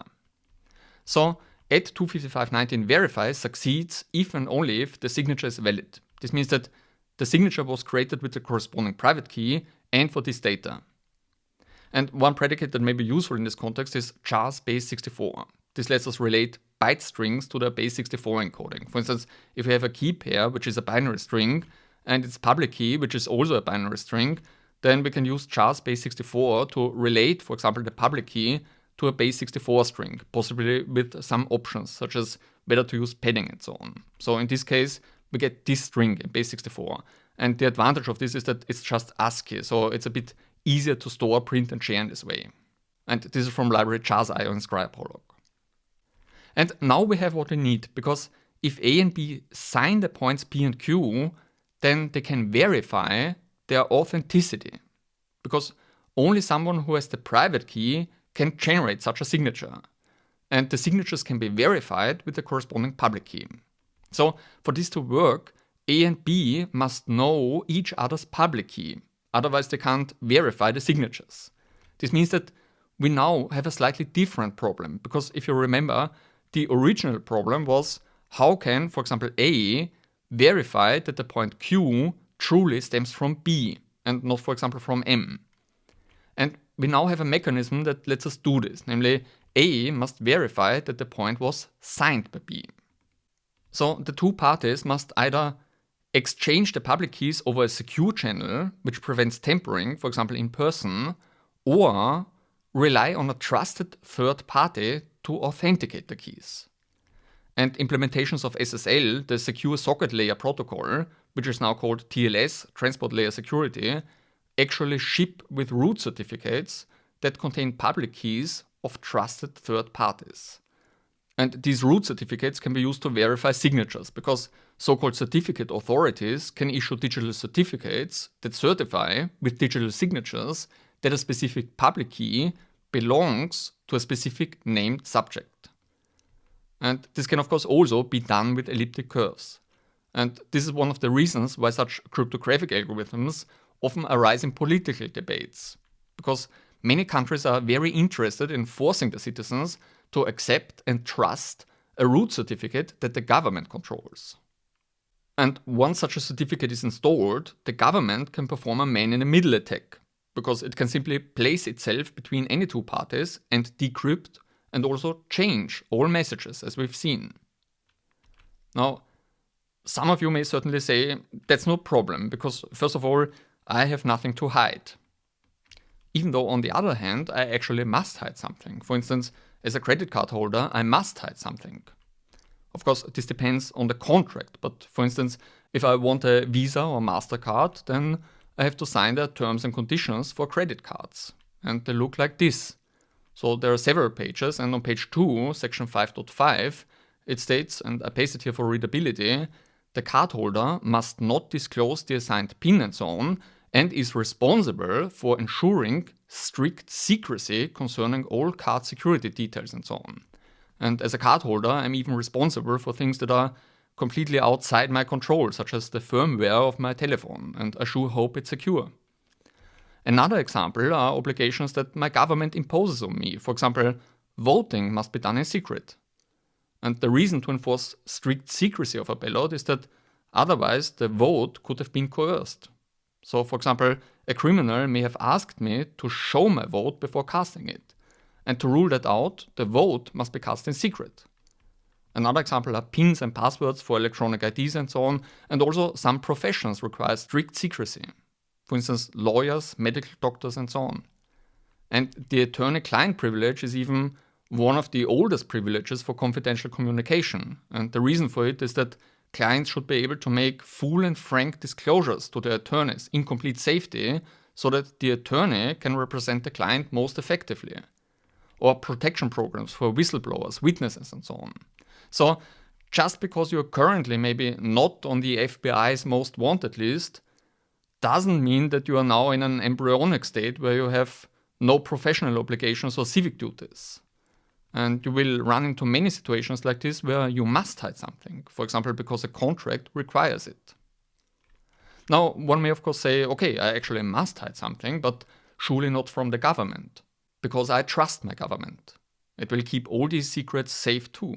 So, add 25519 verify succeeds if and only if the signature is valid. This means that the signature was created with the corresponding private key and for this data. And one predicate that may be useful in this context is chars base 64. This lets us relate byte strings to the base 64 encoding. For instance, if we have a key pair, which is a binary string, and its public key, which is also a binary string, then we can use chars base 64 to relate, for example, the public key to a base 64 string, possibly with some options, such as whether to use padding and so on. So in this case, we get this string in base 64. And the advantage of this is that it's just ASCII, so it's a bit easier to store, print, and share in this way. And this is from library chars.io and Prolog. And now we have what we need, because if A and B sign the points P and Q, then they can verify their authenticity, because only someone who has the private key can generate such a signature. And the signatures can be verified with the corresponding public key. So for this to work, A and B must know each other's public key, otherwise they can't verify the signatures. This means that we now have a slightly different problem, because if you remember, the original problem was how can, for example, A verify that the point Q truly stems from B and not, for example, from M. And we now have a mechanism that lets us do this, namely A must verify that the point was signed by B. So the two parties must either exchange the public keys over a secure channel, which prevents tampering, for example, in person, or rely on a trusted third party to authenticate the keys. And implementations of SSL, the Secure Socket Layer Protocol, which is now called TLS, Transport Layer Security, actually ship with root certificates that contain public keys of trusted third parties. And these root certificates can be used to verify signatures, because so-called certificate authorities can issue digital certificates that certify with digital signatures that a specific public key belongs to a specific named subject. And this can of course also be done with elliptic curves. And this is one of the reasons why such cryptographic algorithms often arise in political debates, because many countries are very interested in forcing the citizens to accept and trust a root certificate that the government controls. And once such a certificate is installed, the government can perform a man-in-the-middle attack, because it can simply place itself between any two parties and decrypt and also change all messages, as we've seen. Now, some of you may certainly say, that's no problem, because first of all, I have nothing to hide. Even though on the other hand, I actually must hide something. For instance, as a credit card holder, I must hide something. Of course, this depends on the contract, but for instance, if I want a Visa or MasterCard, then I have to sign the terms and conditions for credit cards. And they look like this. So there are several pages, and on page 2, section 5.5, it states, and I paste it here for readability, the cardholder must not disclose the assigned PIN and so on, and is responsible for ensuring strict secrecy concerning all card security details and so on. And as a cardholder, I'm even responsible for things that are completely outside my control, such as the firmware of my telephone, and I sure hope it's secure. Another example are obligations that my government imposes on me. For example, voting must be done in secret. And the reason to enforce strict secrecy of a ballot is that otherwise the vote could have been coerced. So, for example, a criminal may have asked me to show my vote before casting it. And to rule that out, the vote must be cast in secret. Another example are pins and passwords for electronic IDs and so on, and also some professions require strict secrecy. For instance, lawyers, medical doctors and so on. And the attorney-client privilege is even one of the oldest privileges for confidential communication. And the reason for it is that clients should be able to make full and frank disclosures to their attorneys in complete safety so that the attorney can represent the client most effectively. Or protection programs for whistleblowers, witnesses and so on. So just because you're currently maybe not on the FBI's most wanted list doesn't mean that you are now in an embryonic state where you have no professional obligations or civic duties. And you will run into many situations like this where you must hide something, for example, because a contract requires it. Now, one may of course say, okay, I actually must hide something, but surely not from the government, because I trust my government. It will keep all these secrets safe too.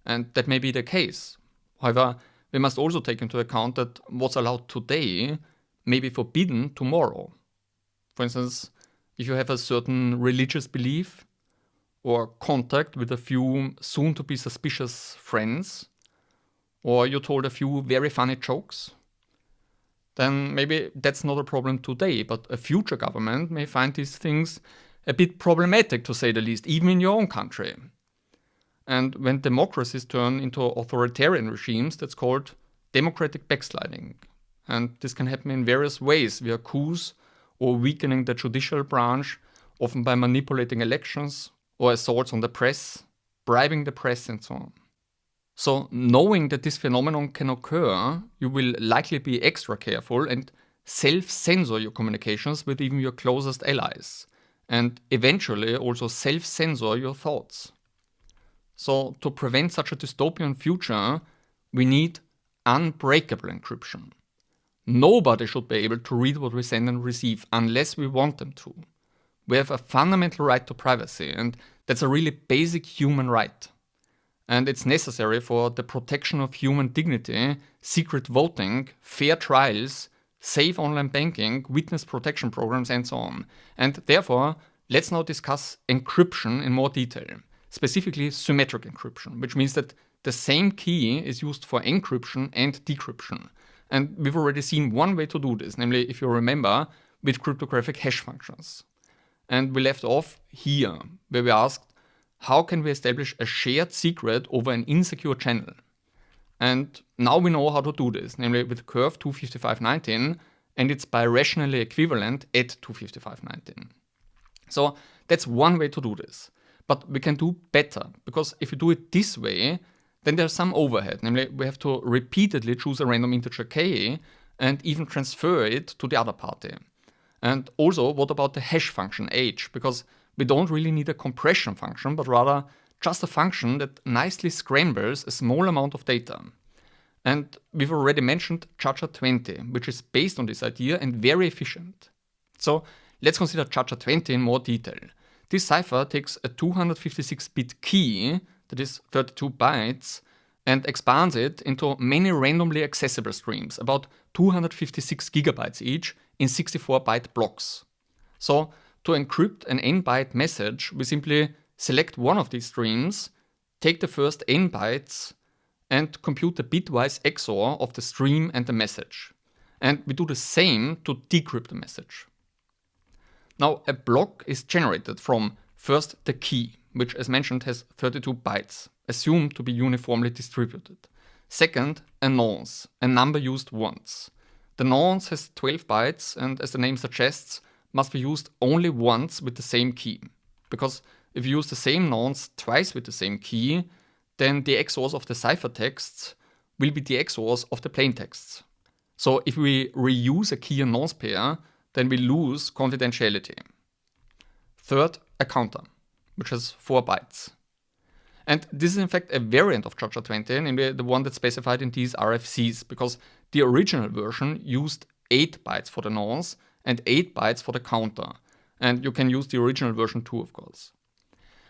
And that may be the case. However, we must also take into account that what's allowed today may be forbidden tomorrow. For instance, if you have a certain religious belief or contact with a few soon-to-be suspicious friends, or you told a few very funny jokes, then maybe that's not a problem today, but a future government may find these things a bit problematic, to say the least, even in your own country. And when democracies turn into authoritarian regimes, that's called democratic backsliding. And this can happen in various ways, via coups or weakening the judicial branch, often by manipulating elections or assaults on the press, bribing the press and so on. So knowing that this phenomenon can occur, you will likely be extra careful and self-censor your communications with even your closest allies, and eventually also self-censor your thoughts. So to prevent such a dystopian future, we need unbreakable encryption. Nobody should be able to read what we send and receive unless we want them to. We have a fundamental right to privacy, and that's a really basic human right. And it's necessary for the protection of human dignity, secret voting, fair trials, safe online banking, witness protection programs, and so on. And therefore, let's now discuss encryption in more detail, specifically symmetric encryption, which means that the same key is used for encryption and decryption. And we've already seen one way to do this, namely, if you remember, with cryptographic hash functions. And we left off here, where we asked, how can we establish a shared secret over an insecure channel? And now we know how to do this, namely with curve 25519 and its birationally equivalent at 25519. So that's one way to do this. But we can do better, because if you do it this way, then there's some overhead. Namely, we have to repeatedly choose a random integer k and even transfer it to the other party. And also, what about the hash function h? Because we don't really need a compression function, but rather just a function that nicely scrambles a small amount of data. And we've already mentioned ChaCha20, which is based on this idea and very efficient. So let's consider ChaCha20 in more detail. This cipher takes a 256-bit key, that is 32 bytes, and expands it into many randomly accessible streams, about 256 gigabytes each, in 64-byte blocks. So to encrypt an n-byte message, we simply select one of these streams, take the first n bytes, and compute the bitwise XOR of the stream and the message. And we do the same to decrypt the message. Now, a block is generated from first the key, which as mentioned has 32 bytes, assumed to be uniformly distributed. Second, a nonce, a number used once. The nonce has 12 bytes and, as the name suggests, must be used only once with the same key. Because if you use the same nonce twice with the same key, then the XORs of the ciphertexts will be the XORs of the plaintexts. So if we reuse a key and nonce pair, then we lose confidentiality. Third, a counter, which has 4 bytes. And this is in fact a variant of ChaCha20, namely the one that's specified in these RFCs, because the original version used 8 bytes for the nonce and 8 bytes for the counter. And you can use the original version too, of course.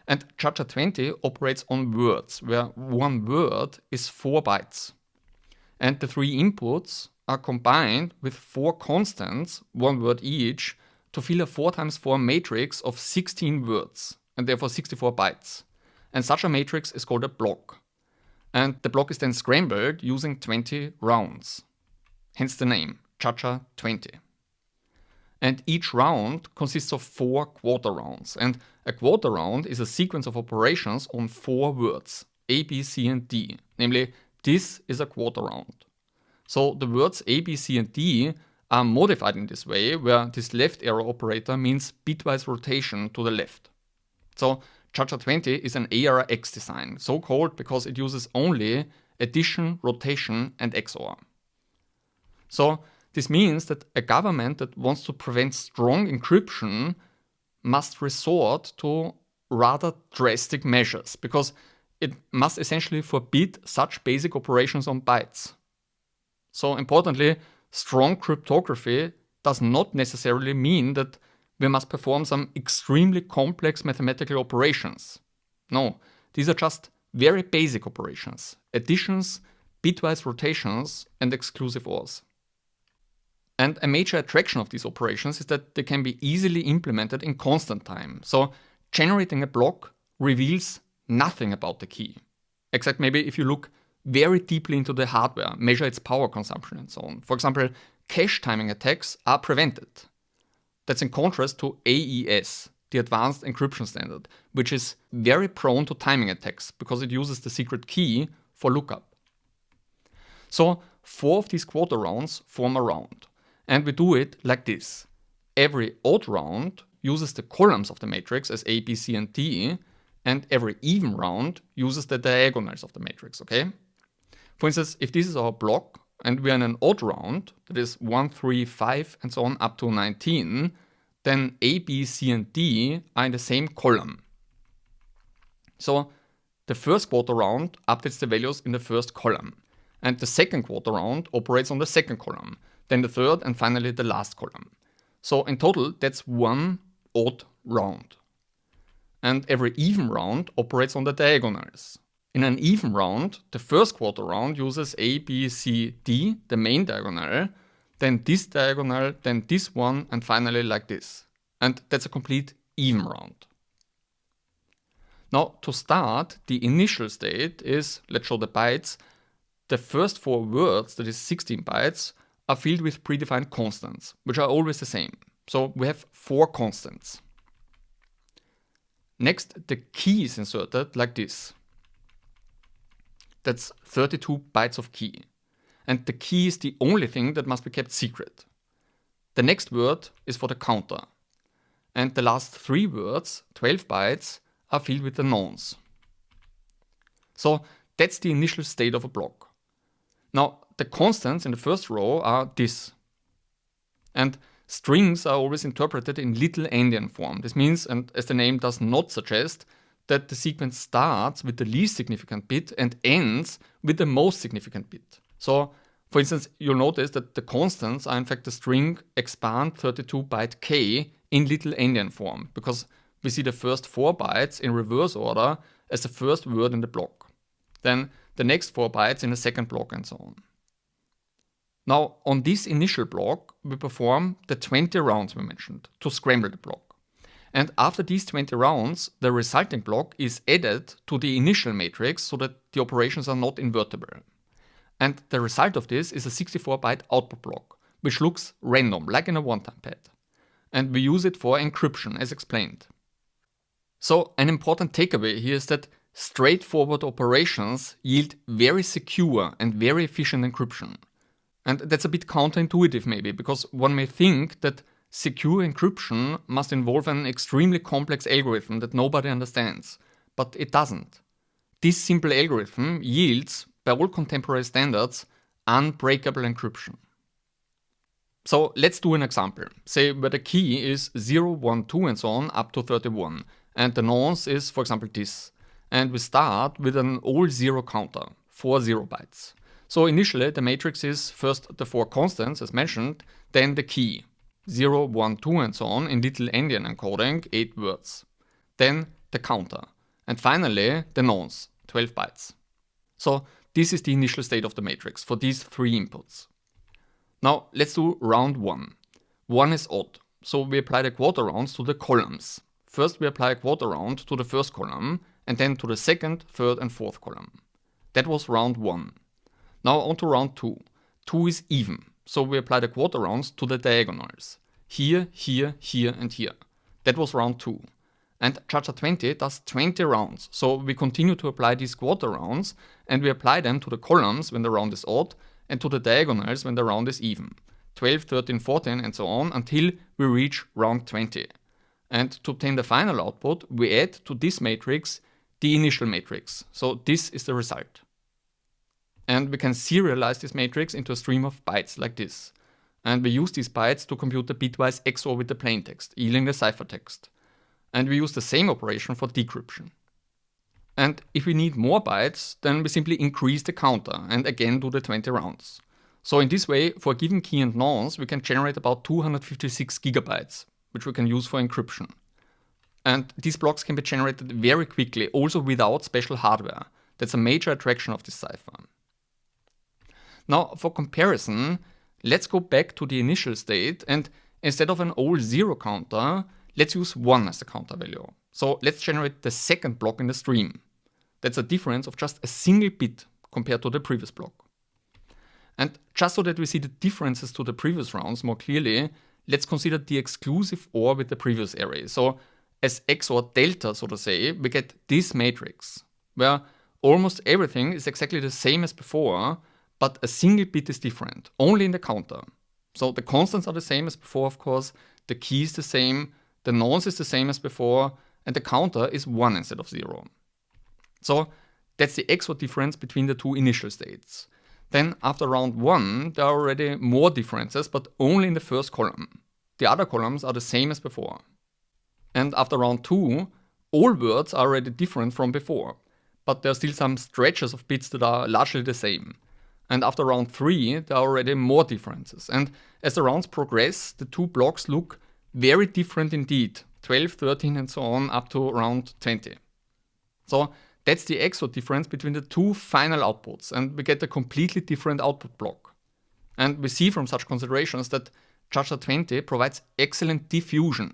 And ChaCha20 operates on words, where one word is 4 bytes. And the 3 inputs are combined with 4 constants, 1 word each, to fill a 4x4 matrix of 16 words, and therefore 64 bytes. And such a matrix is called a block. And the block is then scrambled using 20 rounds. Hence the name, ChaCha20. And each round consists of 4 quarter rounds. And a quarter round is a sequence of operations on 4 words, A, B, C, and D. Namely, this is a quarter round. So the words A, B, C, and D are modified in this way, where this left arrow operator means bitwise rotation to the left. So ChaCha20 is an ARX design, so called because it uses only addition, rotation, and XOR. So this means that a government that wants to prevent strong encryption must resort to rather drastic measures, because it must essentially forbid such basic operations on bytes. So importantly, strong cryptography does not necessarily mean that we must perform some extremely complex mathematical operations. No, these are just very basic operations, additions, bitwise rotations, and exclusive ORs. And a major attraction of these operations is that they can be easily implemented in constant time. So generating a block reveals nothing about the key, except maybe if you look very deeply into the hardware, measure its power consumption and so on. For example, cache timing attacks are prevented. That's in contrast to AES, the Advanced Encryption Standard, which is very prone to timing attacks because it uses the secret key for lookup. So 4 of these quarter rounds form a round, and we do it like this. Every odd round uses the columns of the matrix as A, B, C, and D, and every even round uses the diagonals of the matrix, okay? For instance, if this is our block, and we are in an odd round, that is 1, 3, 5, and so on up to 19, then A, B, C, and D are in the same column. So the first quarter round updates the values in the first column, and the second quarter round operates on the second column, then the third, and finally the last column. So in total, that's 1 odd round. And every even round operates on the diagonals. In an even round, the first quarter round uses A, B, C, D, the main diagonal, then this diagonal, then this one, and finally like this. And that's a complete even round. Now, to start, the initial state is, let's show the bytes, the first 4 words, that is 16 bytes, are filled with predefined constants, which are always the same. So we have 4 constants. Next, the key is inserted like this. That's 32 bytes of key. And the key is the only thing that must be kept secret. The next word is for the counter. And the last 3 words, 12 bytes, are filled with the nonce. So that's the initial state of a block. Now, the constants in the first row are this. And strings are always interpreted in little endian form. This means, and as the name does not suggest, that the sequence starts with the least significant bit and ends with the most significant bit. So, for instance, you'll notice that the constants are in fact the string expand 32 byte k in little endian form, because we see the first 4 bytes in reverse order as the first word in the block. Then the next 4 bytes in the second block and so on. Now, on this initial block, we perform the 20 rounds we mentioned to scramble the block. And after these 20 rounds, the resulting block is added to the initial matrix so that the operations are not invertible. And the result of this is a 64-byte output block, which looks random, like in a one-time pad. And we use it for encryption, as explained. So an important takeaway here is that straightforward operations yield very secure and very efficient encryption. And that's a bit counterintuitive maybe, because one may think that secure encryption must involve an extremely complex algorithm that nobody understands, but it doesn't. This simple algorithm yields, by all contemporary standards, unbreakable encryption. So let's do an example. Say where the key is 0, 1, 2 and so on up to 31. And the nonce is, for example, this. And we start with an all zero counter, 4 0 bytes. So initially the matrix is first the 4 constants as mentioned, then the key, 0, 1, 2 and so on in little endian encoding, 8 words. Then the counter. And finally the nonce, 12 bytes. So this is the initial state of the matrix for these 3 inputs. Now let's do round 1. 1 is odd, so we apply the quarter rounds to the columns. First we apply a quarter round to the first column, and then to the second, third and fourth column. That was round 1. Now on to round 2. 2 is even, so we apply the quarter rounds to the diagonals. Here, here, here and here. That was round 2. And ChaCha20 does 20 rounds, so we continue to apply these quarter rounds, and we apply them to the columns when the round is odd, and to the diagonals when the round is even. 12, 13, 14 and so on until we reach round 20. And to obtain the final output, we add to this matrix the initial matrix. So this is the result. And we can serialize this matrix into a stream of bytes like this. And we use these bytes to compute the bitwise XOR with the plaintext, yielding the ciphertext. And we use the same operation for decryption. And if we need more bytes, then we simply increase the counter and again do the 20 rounds. So in this way, for a given key and nonce, we can generate about 256 gigabytes, which we can use for encryption. And these blocks can be generated very quickly, also without special hardware. That's a major attraction of this cipher. Now, for comparison, let's go back to the initial state, and instead of an all zero counter, let's use 1 as the counter value. So let's generate the second block in the stream. That's a difference of just a single bit compared to the previous block. And just so that we see the differences to the previous rounds more clearly, let's consider the exclusive OR with the previous array. So as XOR delta, so to say, we get this matrix, where almost everything is exactly the same as before, but a single bit is different, only in the counter. So the constants are the same as before, of course, the key is the same, the nonce is the same as before, and the counter is 1 instead of 0. So that's the XOR difference between the two initial states. Then after round 1, there are already more differences, but only in the first column. The other columns are the same as before. And after round 2, all words are already different from before, but there are still some stretches of bits that are largely the same. And after round 3, there are already more differences. And as the rounds progress, the two blocks look very different indeed, 12, 13 and so on up to round 20. So that's the XOR difference between the two final outputs, and we get a completely different output block. And we see from such considerations that ChaCha20 provides excellent diffusion,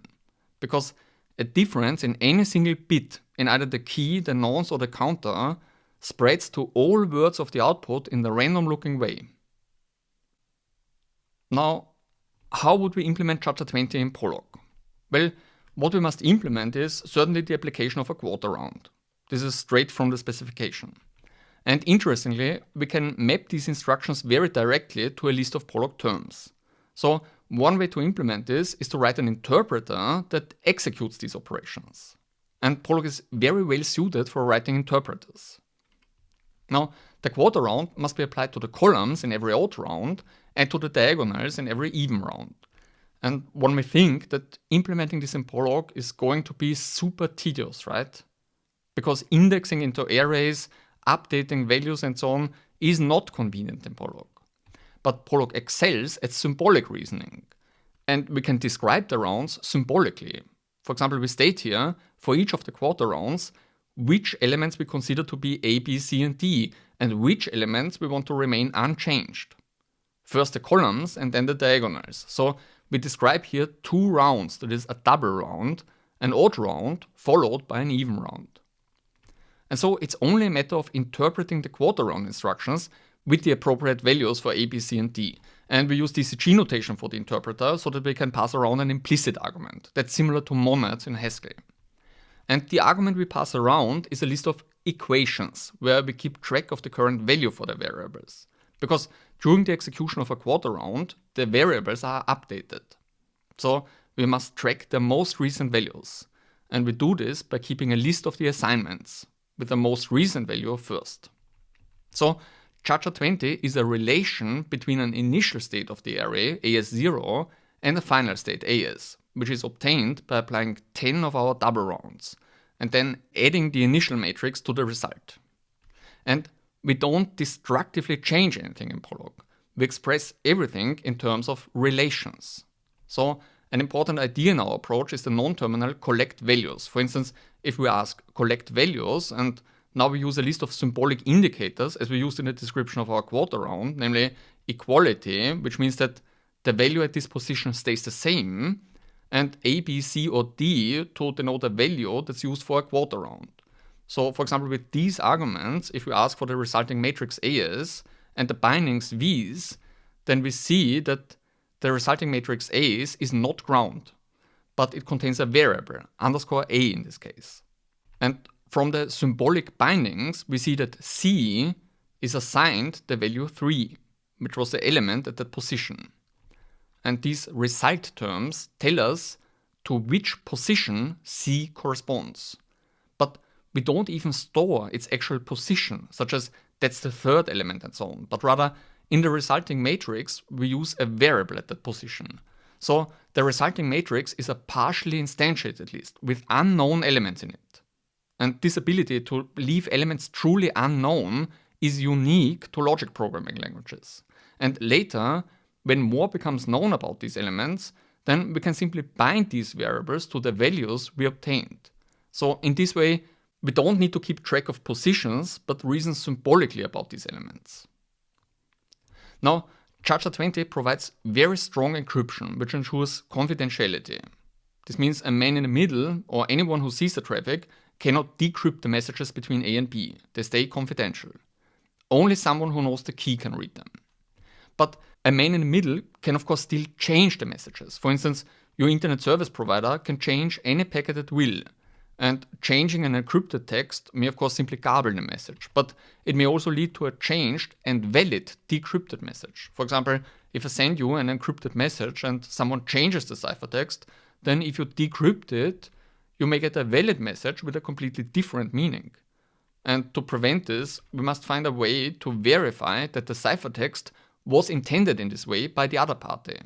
because a difference in any single bit in either the key, the nonce or the counter spreads to all words of the output in the random looking way. Now, how would we implement ChaCha20 in Prolog? Well, what we must implement is certainly the application of a quarter round. This is straight from the specification. And interestingly, we can map these instructions very directly to a list of Prolog terms. So one way to implement this is to write an interpreter that executes these operations. And Prolog is very well suited for writing interpreters. Now, the quarter round must be applied to the columns in every odd round and to the diagonals in every even round. And one may think that implementing this in Prolog is going to be super tedious, right? Because indexing into arrays, updating values and so on is not convenient in Prolog. But Prolog excels at symbolic reasoning. And we can describe the rounds symbolically. For example, we state here, for each of the quarter rounds, which elements we consider to be A, B, C and D, and which elements we want to remain unchanged. First the columns and then the diagonals. So we describe here two rounds, that is a double round, an odd round followed by an even round. And so it's only a matter of interpreting the quarter round instructions with the appropriate values for A, B, C and D. And we use DCG notation for the interpreter so that we can pass around an implicit argument that's similar to monads in Haskell. And the argument we pass around is a list of equations where we keep track of the current value for the variables. Because during the execution of a quarter round, the variables are updated. So we must track the most recent values. And we do this by keeping a list of the assignments with the most recent value first. So ChaCha20 is a relation between an initial state of the array, AS0, and a final state, AS, which is obtained by applying 10 of our double rounds, and then adding the initial matrix to the result. And we don't destructively change anything in Prolog. We express everything in terms of relations. So an important idea in our approach is the non-terminal collect values. For instance, if we ask collect values, and now we use a list of symbolic indicators as we used in the description of our quarter round, namely equality, which means that the value at this position stays the same, and A, B, C, or D to denote a value that's used for a quarter round. So for example, with these arguments, if we ask for the resulting matrix AS and the bindings V's, then we see that the resulting matrix AS is not ground, but it contains a variable, underscore A in this case. And from the symbolic bindings, we see that C is assigned the value 3, which was the element at that position. And these result terms tell us to which position C corresponds. But we don't even store its actual position, such as that's the third element and so on, but rather in the resulting matrix, we use a variable at that position. So the resulting matrix is a partially instantiated list with unknown elements in it. And this ability to leave elements truly unknown is unique to logic programming languages. And later, when more becomes known about these elements, then we can simply bind these variables to the values we obtained. So in this way, we don't need to keep track of positions, but reason symbolically about these elements. Now, ChaCha20 provides very strong encryption, which ensures confidentiality. This means a man in the middle, or anyone who sees the traffic, cannot decrypt the messages between A and B. They stay confidential. Only someone who knows the key can read them. But a man in the middle can of course still change the messages. For instance, your internet service provider can change any packet at will. And changing an encrypted text may of course simply garble the message, but it may also lead to a changed and valid decrypted message. For example, if I send you an encrypted message and someone changes the ciphertext, then if you decrypt it, you may get a valid message with a completely different meaning. And to prevent this, we must find a way to verify that the ciphertext was intended in this way by the other party.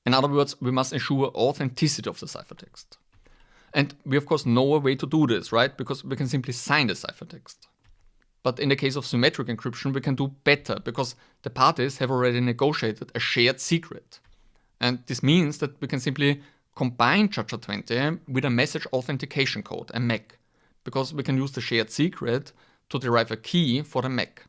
In other words, we must ensure authenticity of the ciphertext. And we of course know a way to do this, right? Because we can simply sign the ciphertext. But in the case of symmetric encryption, we can do better because the parties have already negotiated a shared secret. And this means that we can simply combine ChaCha20 with a message authentication code, a MAC, because we can use the shared secret to derive a key for the MAC.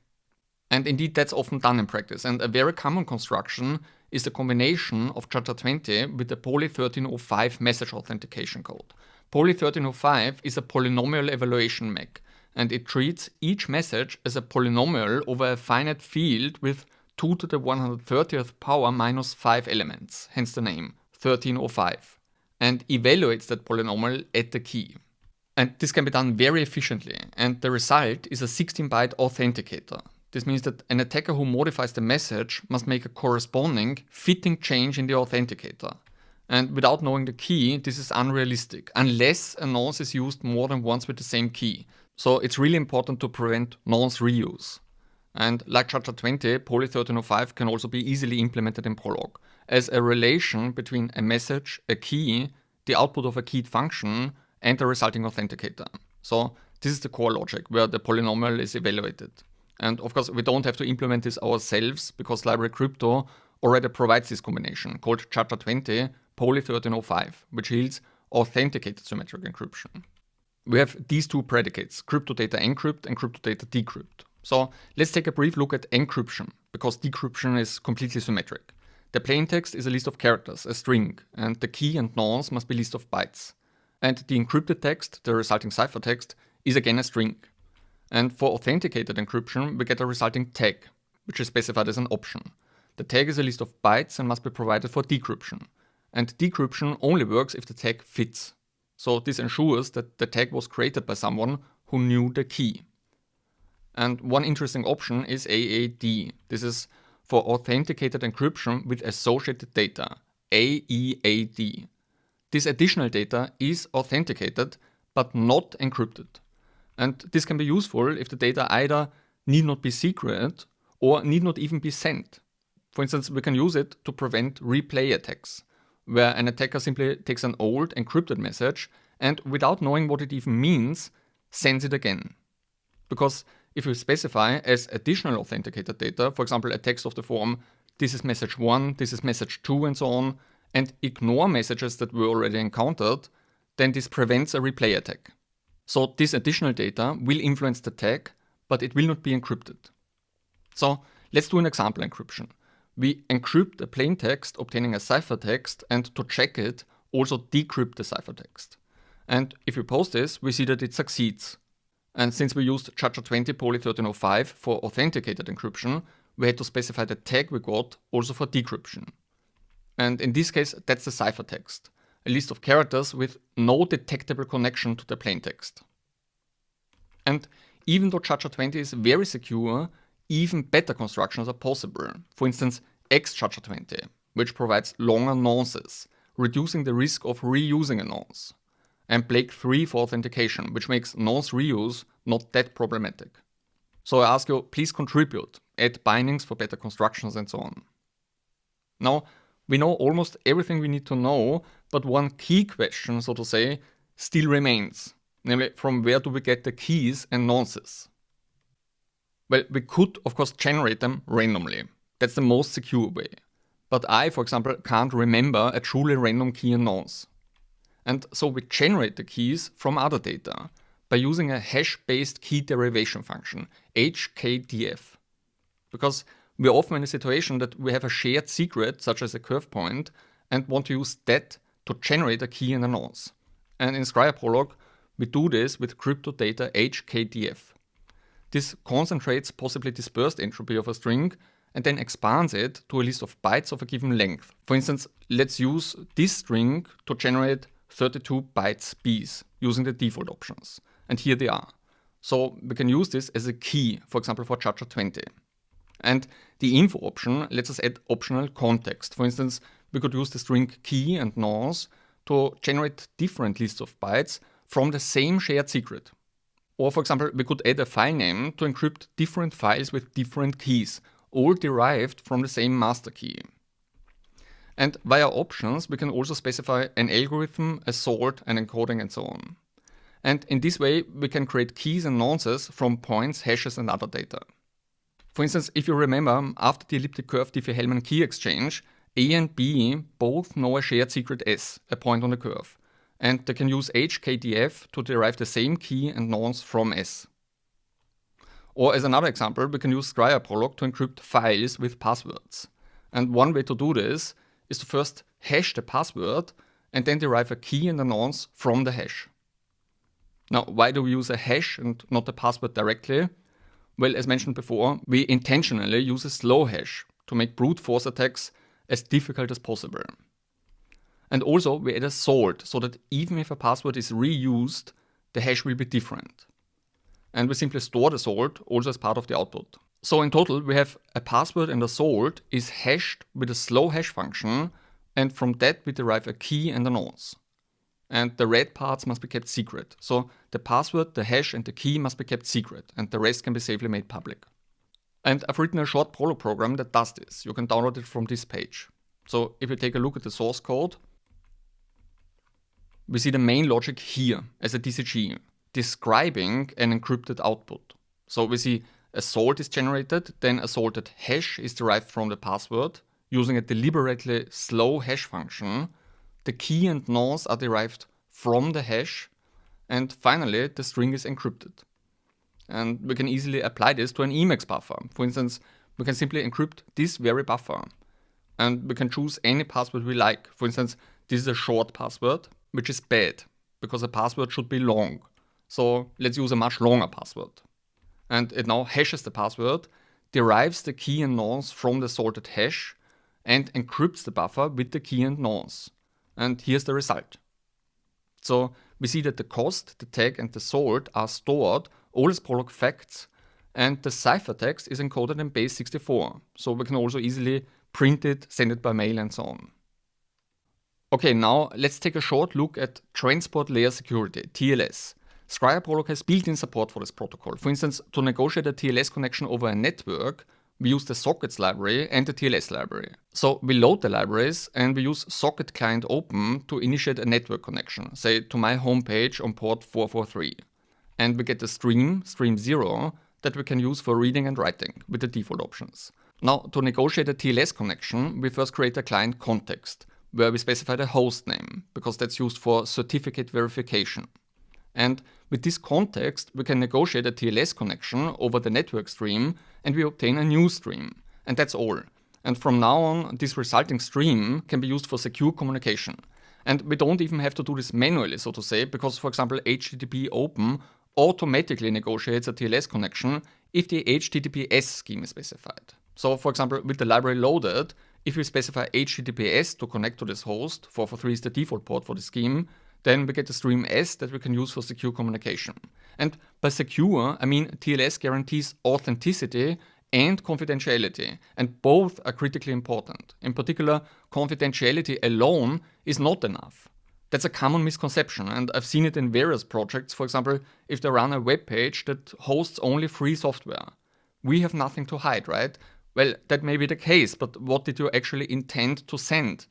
And indeed, that's often done in practice. And a very common construction is the combination of ChaCha20 with the Poly 1305 message authentication code. Poly 1305 is a polynomial evaluation MAC, and it treats each message as a polynomial over a finite field with 2 to the 130th power minus 5 elements, hence the name, 1305, and evaluates that polynomial at the key. And this can be done very efficiently, and the result is a 16-byte authenticator. This means that an attacker who modifies the message must make a corresponding fitting change in the authenticator. And without knowing the key, this is unrealistic, unless a nonce is used more than once with the same key. So it's really important to prevent nonce reuse. And like ChaCha20, Poly 1305 can also be easily implemented in Prolog as a relation between a message, a key, the output of a keyed function, and the resulting authenticator. So this is the core logic where the polynomial is evaluated. And of course, we don't have to implement this ourselves because library crypto already provides this combination called ChaCha20 Poly 1305, which yields authenticated symmetric encryption. We have these two predicates, cryptodata encrypt and cryptodata decrypt. So let's take a brief look at encryption, because decryption is completely symmetric. The plaintext is a list of characters, a string, and the key and nonce must be a list of bytes. And the encrypted text, the resulting ciphertext, is again a string. And for authenticated encryption, we get a resulting tag, which is specified as an option. The tag is a list of bytes and must be provided for decryption. And decryption only works if the tag fits. So this ensures that the tag was created by someone who knew the key. And one interesting option is AAD. This is for authenticated encryption with associated data, AEAD. This additional data is authenticated but not encrypted. And this can be useful if the data either need not be secret or need not even be sent. For instance, we can use it to prevent replay attacks, where an attacker simply takes an old encrypted message and without knowing what it even means, sends it again. Because if we specify as additional authenticated data, for example, a text of the form, this is message 1, this is message 2 and so on, and ignore messages that were already encountered, then this prevents a replay attack. So this additional data will influence the tag, but it will not be encrypted. So let's do an example encryption. We encrypt a plain text obtaining a ciphertext, and to check it, also decrypt the ciphertext. And if we post this, we see that it succeeds. And since we used ChaCha20 Prolog 1305 for authenticated encryption, we had to specify the tag we got also for decryption. And in this case, that's the ciphertext, a list of characters with no detectable connection to the plain text. And even though ChaCha20 is very secure, even better constructions are possible. For instance, XChaCha20, which provides longer nonces, reducing the risk of reusing a nonce. And Blake 3 for authentication, which makes nonce reuse not that problematic. So I ask you, please contribute, add bindings for better constructions and so on. Now, we know almost everything we need to know, but one key question, so to say, still remains. Namely, from where do we get the keys and nonces? Well, we could, of course, generate them randomly. That's the most secure way. But I, for example, can't remember a truly random key and nonce. And so we generate the keys from other data by using a hash-based key derivation function, HKDF. Because we're often in a situation that we have a shared secret, such as a curve point, and want to use that to generate a key and a nonce. And in CryptoProlog, we do this with crypto data HKDF. This concentrates possibly dispersed entropy of a string and then expands it to a list of bytes of a given length. For instance, let's use this string to generate 32 bytes Bs using the default options. And here they are. So we can use this as a key, for example, for ChaCha20. And the info option lets us add optional context. For instance, we could use the string key and nonce to generate different lists of bytes from the same shared secret. Or for example, we could add a file name to encrypt different files with different keys, all derived from the same master key. And via options, we can also specify an algorithm, a sort, an encoding, and so on. And in this way, we can create keys and nonces from points, hashes, and other data. For instance, if you remember, after the elliptic-curve Diffie-Hellman key exchange, A and B both know a shared secret S, a point on the curve. And they can use HKDF to derive the same key and nonce from S. Or as another example, we can use CryptoProlog to encrypt files with passwords. And one way to do this is to first hash the password and then derive a key and a nonce from the hash. Now, why do we use a hash and not a password directly? Well, as mentioned before, we intentionally use a slow hash to make brute force attacks as difficult as possible. And also, we add a sort so that even if a password is reused, the hash will be different. And we simply store the sort also as part of the output. So in total, we have a password and a sort is hashed with a slow hash function, and from that we derive a key and a nonce. And the red parts must be kept secret. So the password, the hash, and the key must be kept secret, and the rest can be safely made public. And I've written a short Prolog program that does this. You can download it from this page. So if you take a look at the source code, we see the main logic here as a DCG, describing an encrypted output. So we see a salt is generated, then a salted hash is derived from the password using a deliberately slow hash function. The key and nonce are derived from the hash, and finally the string is encrypted. And we can easily apply this to an Emacs buffer. For instance, we can simply encrypt this very buffer, and we can choose any password we like. For instance, this is a short password, which is bad, because a password should be long. So let's use a much longer password. And it now hashes the password, derives the key and nonce from the salted hash, and encrypts the buffer with the key and nonce. And here's the result. So we see that the cost, the tag, and the salt are stored all as Prolog facts, and the ciphertext is encoded in base 64. So we can also easily print it, send it by mail, and so on. Okay, now let's take a short look at transport layer security, TLS. CryptoProlog has built-in support for this protocol. For instance, to negotiate a TLS connection over a network, we use the sockets library and the TLS library. So we load the libraries and we use socket client open to initiate a network connection, say to my homepage on port 443. And we get a stream 0, that we can use for reading and writing with the default options. Now, to negotiate a TLS connection, we first create a client context, where we specify the host name, because that's used for certificate verification. And with this context, we can negotiate a TLS connection over the network stream, and we obtain a new stream. And that's all. And from now on, this resulting stream can be used for secure communication. And we don't even have to do this manually, so to say, because, for example, HTTP open automatically negotiates a TLS connection if the HTTPS scheme is specified. So, for example, with the library loaded, if we specify HTTPS to connect to this host, 443 is the default port for the scheme, then we get a stream S that we can use for secure communication. And by secure, I mean TLS guarantees authenticity and confidentiality, and both are critically important. In particular, confidentiality alone is not enough. That's a common misconception, and I've seen it in various projects. For example, if they run a web page that hosts only free software. We have nothing to hide, right? Well, that may be the case, but what did you actually intend to send?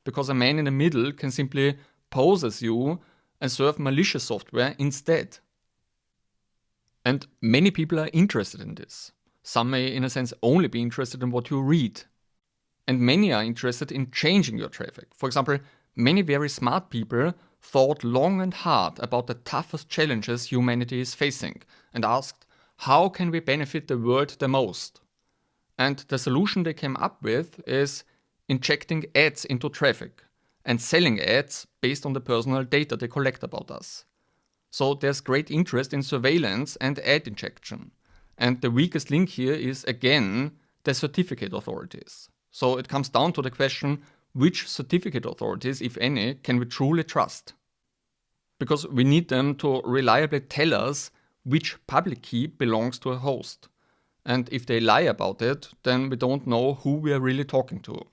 Because a man in the middle can simply pose as you and serve malicious software instead. And many people are interested in this. Some may, in a sense, only be interested in what you read. And many are interested in changing your traffic. For example, many very smart people thought long and hard about the toughest challenges humanity is facing and asked, how can we benefit the world the most? And the solution they came up with is injecting ads into traffic and selling ads based on the personal data they collect about us. So there's great interest in surveillance and ad injection. And the weakest link here is, again, the certificate authorities. So it comes down to the question, which certificate authorities, if any, can we truly trust? Because we need them to reliably tell us which public key belongs to a host. And if they lie about it, then we don't know who we are really talking to.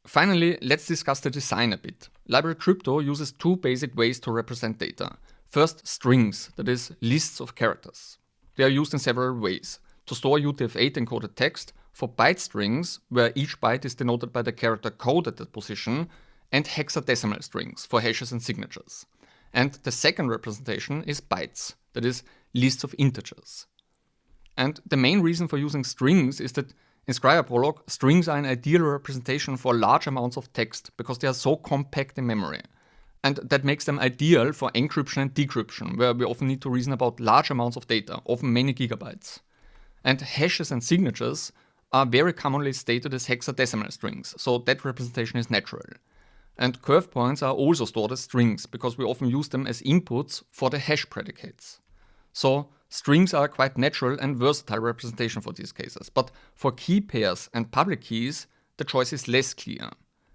Finally, let's discuss the design a bit. Library Crypto uses two basic ways to represent data. First, strings, that is, lists of characters. They are used in several ways. To store UTF-8 encoded text, for byte strings, where each byte is denoted by the character code at that position, and hexadecimal strings, for hashes and signatures. And the second representation is bytes, that is, lists of integers. And the main reason for using strings is that in CryptoProlog, strings are an ideal representation for large amounts of text because they are so compact in memory. And that makes them ideal for encryption and decryption, where we often need to reason about large amounts of data, often many gigabytes. And hashes and signatures are very commonly stated as hexadecimal strings, so that representation is natural. And curve points are also stored as strings because we often use them as inputs for the hash predicates. So strings are a quite natural and versatile representation for these cases, but for key pairs and public keys, the choice is less clear.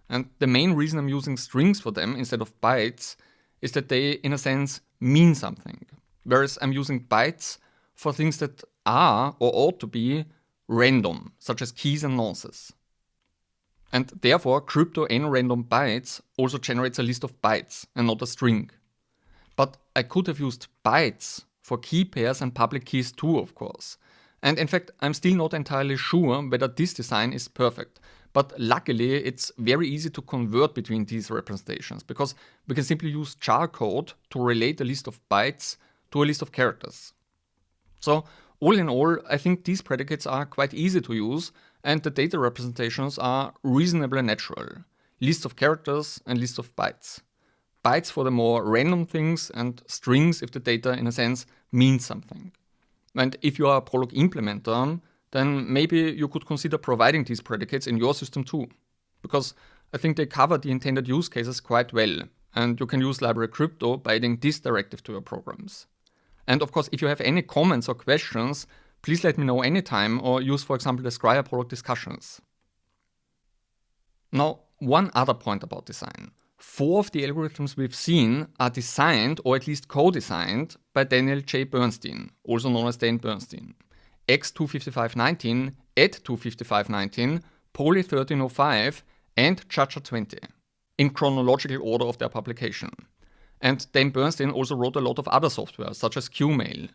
And the main reason I'm using strings for them instead of bytes is that they, in a sense, mean something. Whereas I'm using bytes for things that are or ought to be random, such as keys and nonces. And therefore, crypto n-random bytes also generates a list of bytes and not a string. But I could have used bytes for key pairs and public keys too, of course. And in fact, I'm still not entirely sure whether this design is perfect. But luckily, it's very easy to convert between these representations because we can simply use char code to relate a list of bytes to a list of characters. So all in all, I think these predicates are quite easy to use and the data representations are reasonably natural. Lists of characters and lists of bytes. Bytes for the more random things and strings if the data, in a sense, means something. And if you are a Prolog implementer, then maybe you could consider providing these predicates in your system too. Because I think they cover the intended use cases quite well, and you can use Library Crypto by adding this directive to your programs. And of course, if you have any comments or questions, please let me know anytime or use, for example, the CryptoProlog discussions. Now, one other point about design. 4 of the algorithms we've seen are designed, or at least co-designed, by Daniel J. Bernstein, also known as Dan Bernstein. X25519, ED25519, Poly 1305, and ChaCha20, in chronological order of their publication. And Dan Bernstein also wrote a lot of other software, such as QMail.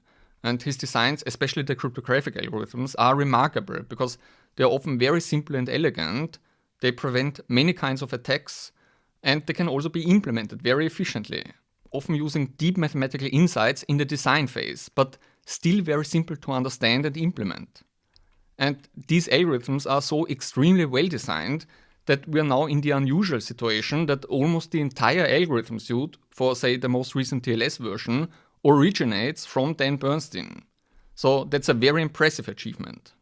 And his designs, especially the cryptographic algorithms, are remarkable because they are often very simple and elegant, they prevent many kinds of attacks, and they can also be implemented very efficiently, often using deep mathematical insights in the design phase, but still very simple to understand and implement. And these algorithms are so extremely well designed that we are now in the unusual situation that almost the entire algorithm suite for, say, the most recent TLS version originates from Dan Bernstein. So that's a very impressive achievement.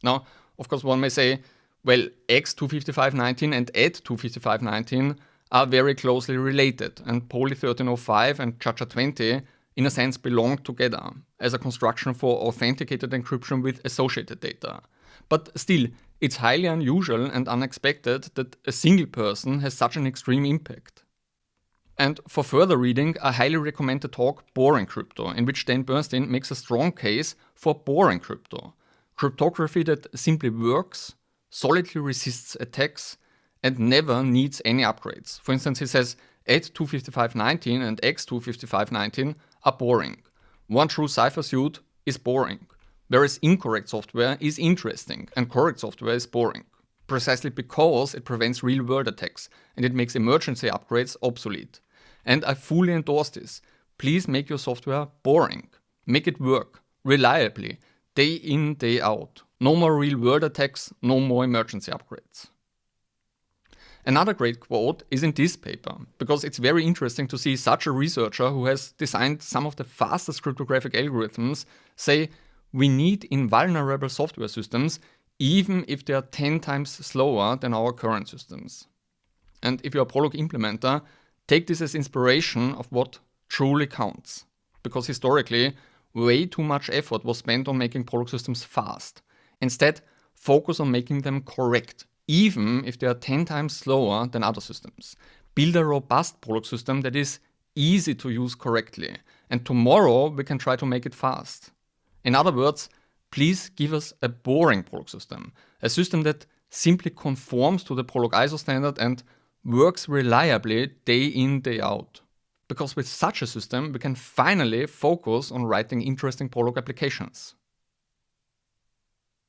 Now, of course, one may say, well, X25519 and add25519 are very closely related, and Poly 1305 and ChaCha20 in a sense belong together as a construction for authenticated encryption with associated data. But still, it's highly unusual and unexpected that a single person has such an extreme impact. And for further reading, I highly recommend the talk Boring Crypto, in which Dan Bernstein makes a strong case for boring crypto. Cryptography that simply works, solidly resists attacks, and never needs any upgrades. For instance, he says add25519 and X25519 are boring. One true cipher suite is boring, whereas incorrect software is interesting and correct software is boring, precisely because it prevents real-world attacks and it makes emergency upgrades obsolete. And I fully endorse this. Please make your software boring. Make it work reliably, day in, day out. No more real-world attacks, no more emergency upgrades. Another great quote is in this paper, because it's very interesting to see such a researcher who has designed some of the fastest cryptographic algorithms say, we need invulnerable software systems even if they are 10 times slower than our current systems. And if you're a Prolog implementer, take this as inspiration of what truly counts. Because historically, way too much effort was spent on making Prolog systems fast. Instead, focus on making them correct, even if they are 10 times slower than other systems. Build a robust Prolog system that is easy to use correctly, and tomorrow we can try to make it fast. In other words, please give us a boring Prolog system, a system that simply conforms to the Prolog ISO standard and works reliably day in, day out. Because with such a system, we can finally focus on writing interesting Prolog applications.